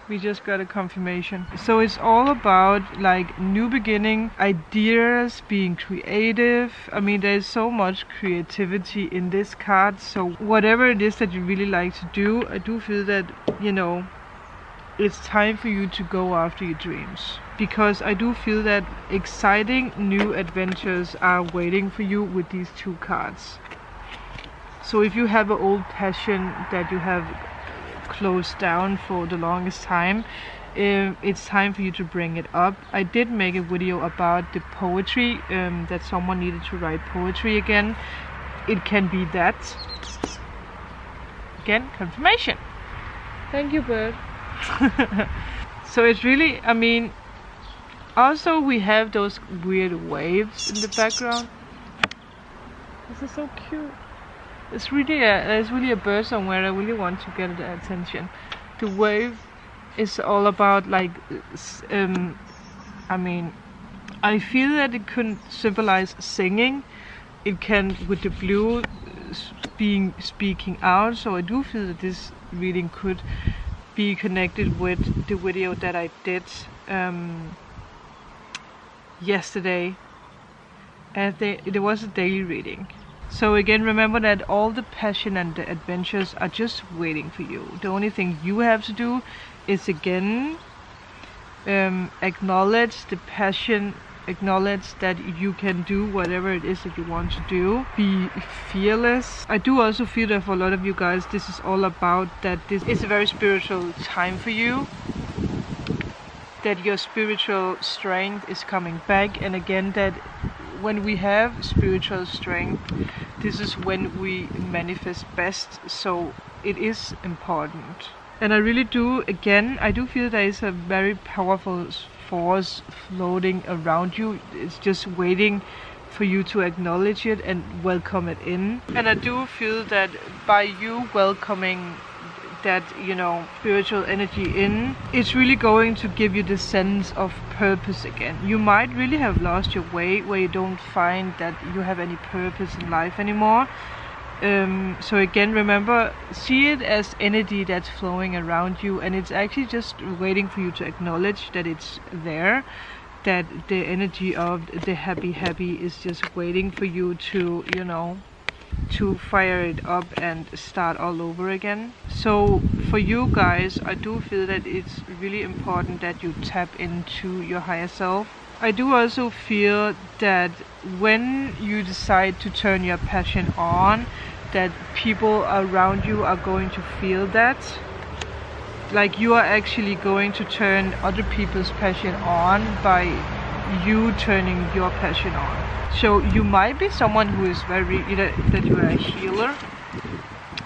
We just got a confirmation. So it's all about like new beginning, ideas, being creative. I mean, there's so much creativity in this card. So whatever it is that you really like to do, I do feel that, you know, it's time for you to go after your dreams. Because I do feel that exciting new adventures are waiting for you with these 2 cards. So if you have an old passion that you have closed down for the longest time, it's time for you to bring it up. I did make a video about the poetry, that someone needed to write poetry again. It can be that. Again, confirmation. Thank you, bird. So it's really, I mean, also we have those weird waves in the background. This is so cute. There's really a bird somewhere. I really want to get the attention. The wave is all about like, I mean, I feel that it could symbolize singing. It can with the blue speaking out. So I do feel that this reading could be connected with the video that I did yesterday. And it was a daily reading. So again, remember that all the passion and the adventures are just waiting for you. The only thing you have to do is again acknowledge the passion, acknowledge that you can do whatever it is that you want to do. Be fearless. I do also feel that for a lot of you guys, this is all about that this is a very spiritual time for you. That your spiritual strength is coming back, and again that when we have spiritual strength, this is when we manifest best. So it is important. And I really do, again, I do feel there is a very powerful force floating around you. It's just waiting for you to acknowledge it and welcome it in. And I do feel that by you welcoming that, you know, spiritual energy in, it's really going to give you the sense of purpose again. You might really have lost your way, where you don't find that you have any purpose in life anymore. So again, remember, see it as energy that's flowing around you, and it's actually just waiting for you to acknowledge that it's there, that the energy of the happy is just waiting for you to, you know, to fire it up and start all over again. So for you guys, I do feel that it's really important that you tap into your higher self. I do also feel that when you decide to turn your passion on, that people around you are going to feel that. Like you are actually going to turn other people's passion on by you turning your passion on. So you might be someone who is very, that you are a healer.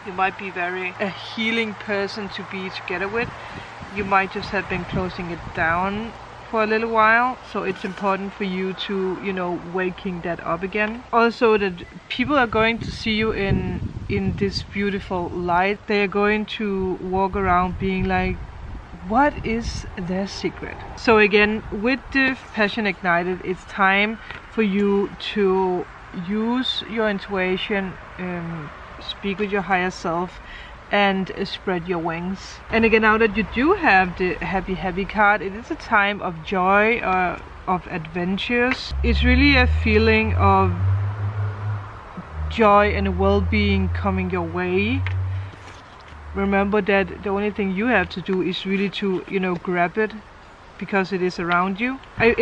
You might be a healing person to be together with. You might just have been closing it down for a little while, so it's important for you to, waking that up again. Also, that people are going to see you in this beautiful light. They are going to walk around being like, what is their secret? So again, with the passion ignited, it's time for you to use your intuition, speak with your higher self, and spread your wings. And again, now that you do have the happy card, it is a time of joy, of adventures. It's really a feeling of joy and well-being coming your way. Remember that the only thing you have to do is really to, grab it, because it is around you. I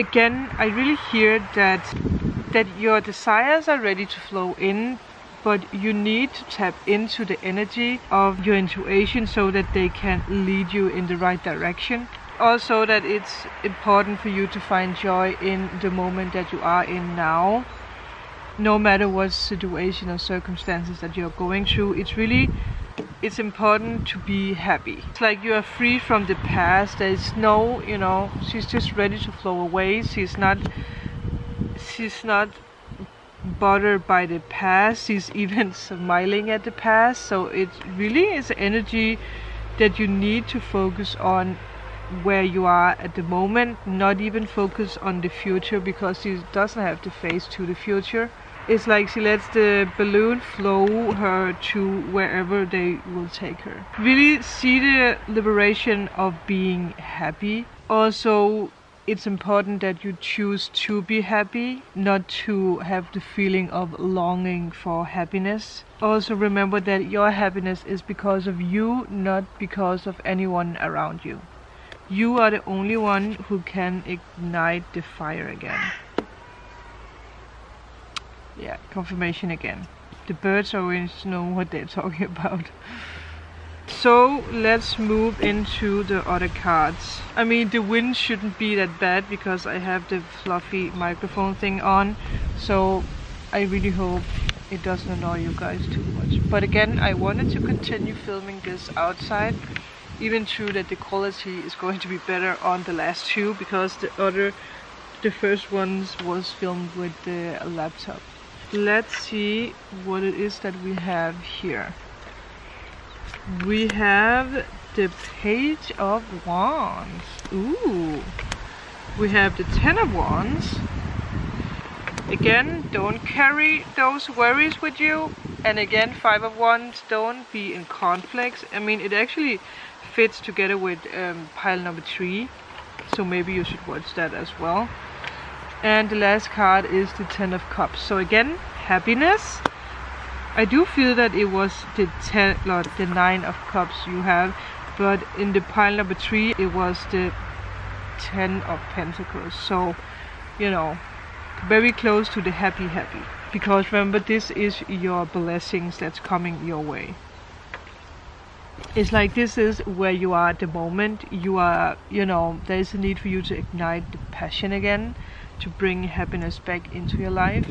really hear that your desires are ready to flow in, but you need to tap into the energy of your intuition so that they can lead you in the right direction. Also, that it's important for you to find joy in the moment that you are in now. No matter what situation or circumstances that you're going through, it's important to be happy. It's like you are free from the past. There's no, she's just ready to flow away. She's not bothered by the past. She's even smiling at the past. So it really is an energy that you need to focus on where you are at the moment, not even focus on the future, because she doesn't have to face to the future. It's like she lets the balloon flow her to wherever they will take her. Really see the liberation of being happy. Also, it's important that you choose to be happy, not to have the feeling of longing for happiness. Also remember that your happiness is because of you, not because of anyone around you. You are the only one who can ignite the fire again. Yeah, confirmation again. The birds always know what they're talking about. So let's move into the other cards. I mean, the wind shouldn't be that bad because I have the fluffy microphone thing on. So I really hope it doesn't annoy you guys too much. But again, I wanted to continue filming this outside. Even true that the quality is going to be better on the last two, because the first ones was filmed with the laptop. Let's see what it is that we have here. We have the Page of Wands. Ooh. We have the Ten of Wands. Again, don't carry those worries with you. And again, Five of Wands, don't be in conflicts. I mean, it actually fits together with pile number 3. So maybe you should watch that as well. And the last card is the Ten of Cups. So again, happiness. I do feel that it was the 9 of Cups you have, but in the pile number 3 it was the 10 of Pentacles. So, very close to the happy. Because remember, this is your blessings that's coming your way. It's like this is where you are at the moment. You are, there is a need for you to ignite the passion again, to bring happiness back into your life.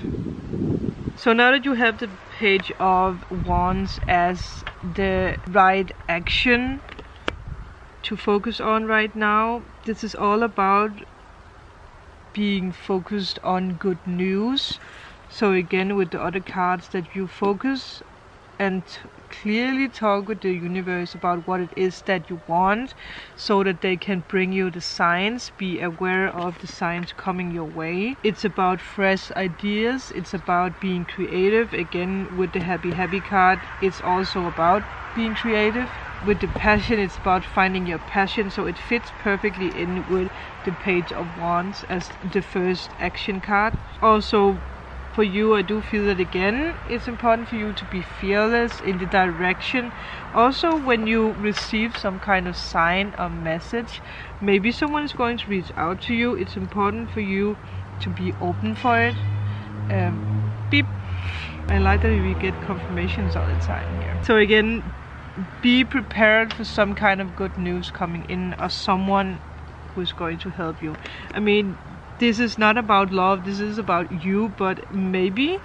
So now that you have the Page of Wands as the right action to focus on right now, this is all about being focused on good news. So again, with the other cards, that you focus and clearly talk with the universe about what it is that you want, so that they can bring you the signs. Be aware of the signs coming your way. It's about fresh ideas. It's about being creative. Again, with the happy card, it's also about being creative. With the passion, it's about finding your passion. So it fits perfectly in with the Page of Wands as the first action card. Also, for you, I do feel that again, it's important for you to be fearless in the direction. Also, when you receive some kind of sign or message, maybe someone is going to reach out to you, it's important for you to be open for it. Beep. I like that we get confirmations all the time here. So again, be prepared for some kind of good news coming in, or someone who's going to help you. I mean, this is not about love, this is about you, but maybe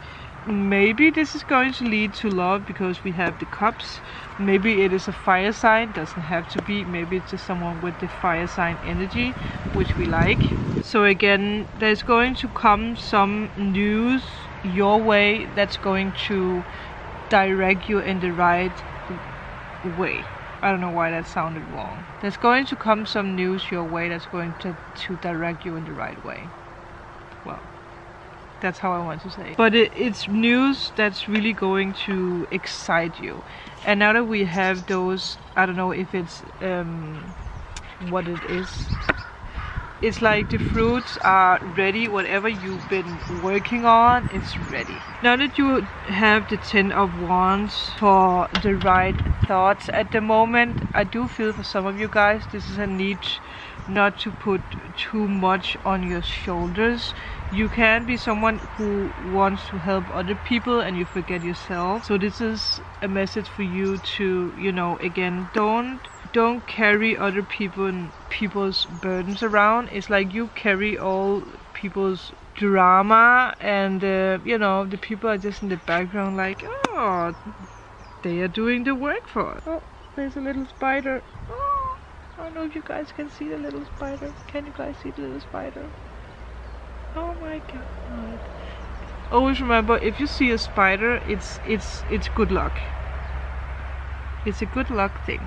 this is going to lead to love because we have the cups. Maybe it is a fire sign, doesn't have to be. Maybe it's just someone with the fire sign energy, which we like. So again, there's going to come some news your way that's going to direct you in the right way. I don't know why that sounded wrong. There's going to come some news your way that's going to direct you in the right way. Well, that's how I want to say. But it's news that's really going to excite you. And now that we have those, I don't know if it's what it is. It's like the fruits are ready. Whatever you've been working on, it's ready. Now that you have the 10 of Wands for the right thoughts at the moment, I do feel for some of you guys, this is a need not to put too much on your shoulders. You can be someone who wants to help other people and you forget yourself. So this is a message for you to, you know, again, don't carry other people's burdens around. It's like you carry all people's drama, and you know, the people are just in the background like, oh, they are doing the work for us. Oh, there's a little spider. Oh, I don't know if you guys can see the little spider. Can you guys see the little spider? Oh my god. Always remember, if you see a spider, it's good luck. It's a good luck thing.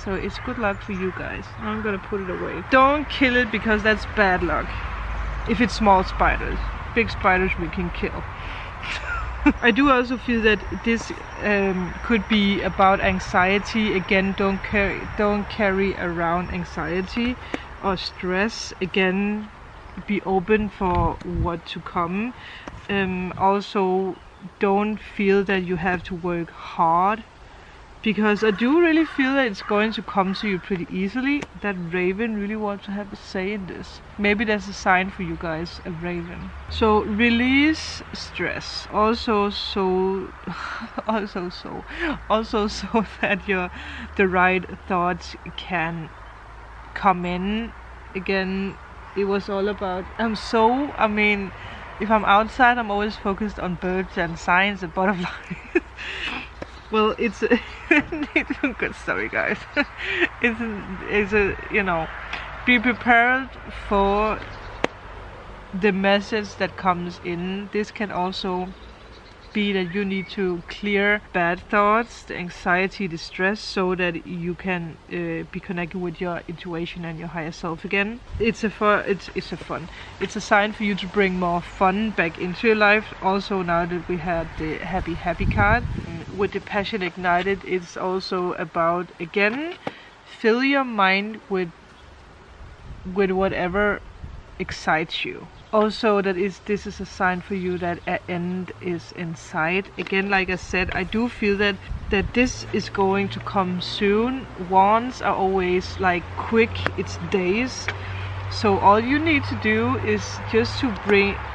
So it's good luck for you guys. I'm gonna put it away. Don't kill it because that's bad luck. If it's small spiders. Big spiders we can kill. I do also feel that this could be about anxiety. Again, don't carry around anxiety or stress. Again, be open for what to come. Also, don't feel that you have to work hard, because I do really feel that it's going to come to you pretty easily. That raven really wants to have a say in this. Maybe that's a sign for you guys, a raven. So release stress. Also so that the right thoughts can come in. Again, it was all about, I mean, if I'm outside, I'm always focused on birds and signs and butterflies. Well, it's a good story, guys. It's a, you know, be prepared for the message that comes in. This can also be that you need to clear bad thoughts, the anxiety, the stress, so that you can be connected with your intuition and your higher self again. It's a sign for you to bring more fun back into your life. Also, now that we had the happy card with the passion ignited, it's also about, again, fill your mind with whatever excites you. Also, this is a sign for you that an end is in sight. Again, like I said, I do feel that this is going to come soon. Wands are always like quick, it's days. So all you need to do is just to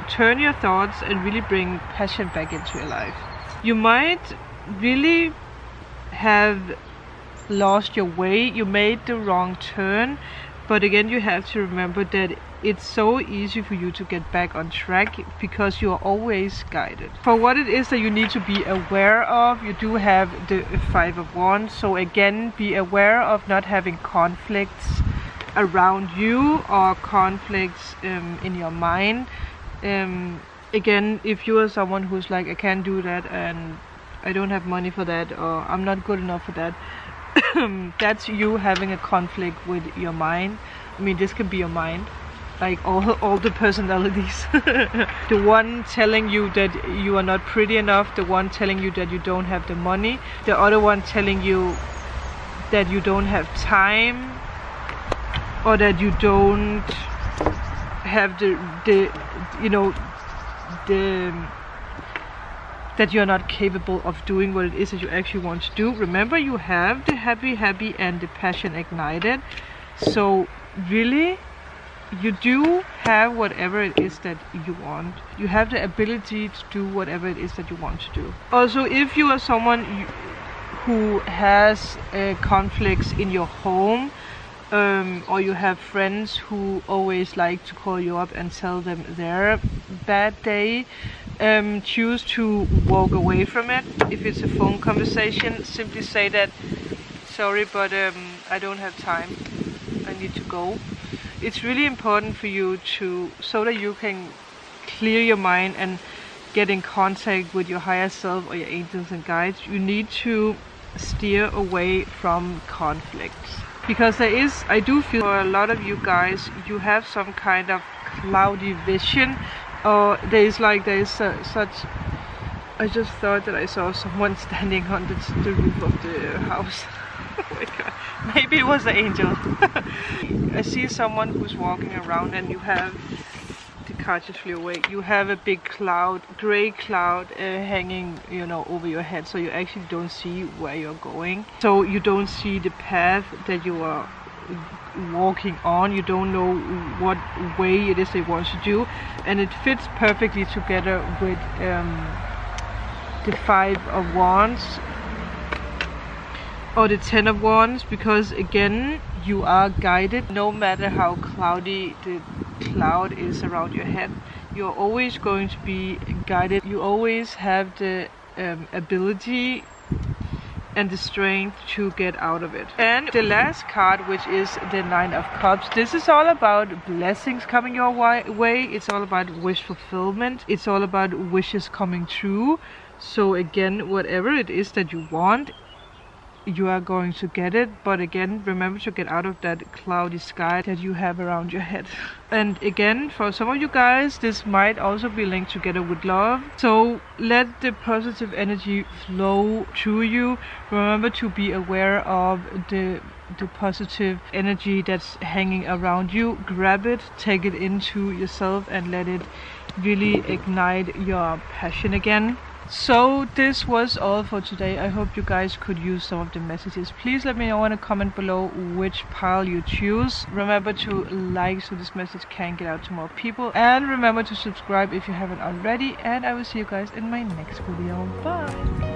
turn your thoughts and really bring passion back into your life. You might really have lost your way, you made the wrong turn, but again, you have to remember that it's so easy for you to get back on track because you are always guided. For what it is that you need to be aware of, you do have the 5 of Wands. So again, be aware of not having conflicts around you or conflicts in your mind. Again, if you are someone who's like, I can't do that and I don't have money for that, or I'm not good enough for that, that's you having a conflict with your mind. I mean, this can be your mind, like all the personalities. The one telling you that you are not pretty enough, the one telling you that you don't have the money, the other one telling you that you don't have time, or that you don't have that you're not capable of doing what it is that you actually want to do. Remember, you have the happy and the passion ignited. So really, you do have whatever it is that you want. You have the ability to do whatever it is that you want to do. Also, if you are someone who has conflicts in your home, or you have friends who always like to call you up and tell them their bad day, choose to walk away from it. If it's a phone conversation, simply say that, sorry, but I don't have time, I need to go. It's really important for you so that you can clear your mind and get in contact with your higher self or your angels and guides. You need to steer away from conflicts, because I do feel for a lot of you guys, you have some kind of cloudy vision, or there's such. I just thought that I saw someone standing on the roof of the house. Oh my god, maybe it was the angel. I see someone who's walking around, and you have, the car just flew away, you have a big cloud, gray cloud hanging, you know, over your head, so you actually don't see where you're going, so you don't see the path that you are walking on. You don't know what way it is they want to do, and it fits perfectly together with the 5 of Wands or the 10 of Wands, because again, you are guided. No matter how cloudy the cloud is around your head, you're always going to be guided. You always have the ability and the strength to get out of it. And the last card, which is the 9 of Cups, this is all about blessings coming your way. It's all about wish fulfillment. It's all about wishes coming true. So again, whatever it is that you want, you are going to get it. But again, remember to get out of that cloudy sky that you have around your head. And again, for some of you guys, this might also be linked together with love, so let the positive energy flow through you. Remember to be aware of the positive energy that's hanging around you. Grab it, take it into yourself, and let it really ignite your passion again. So this was all for today. I hope you guys could use some of the messages. Please let me know in a comment below which pile you choose. Remember to like so this message can get out to more people, and remember to subscribe if you haven't already, and I will see you guys in my next video. Bye.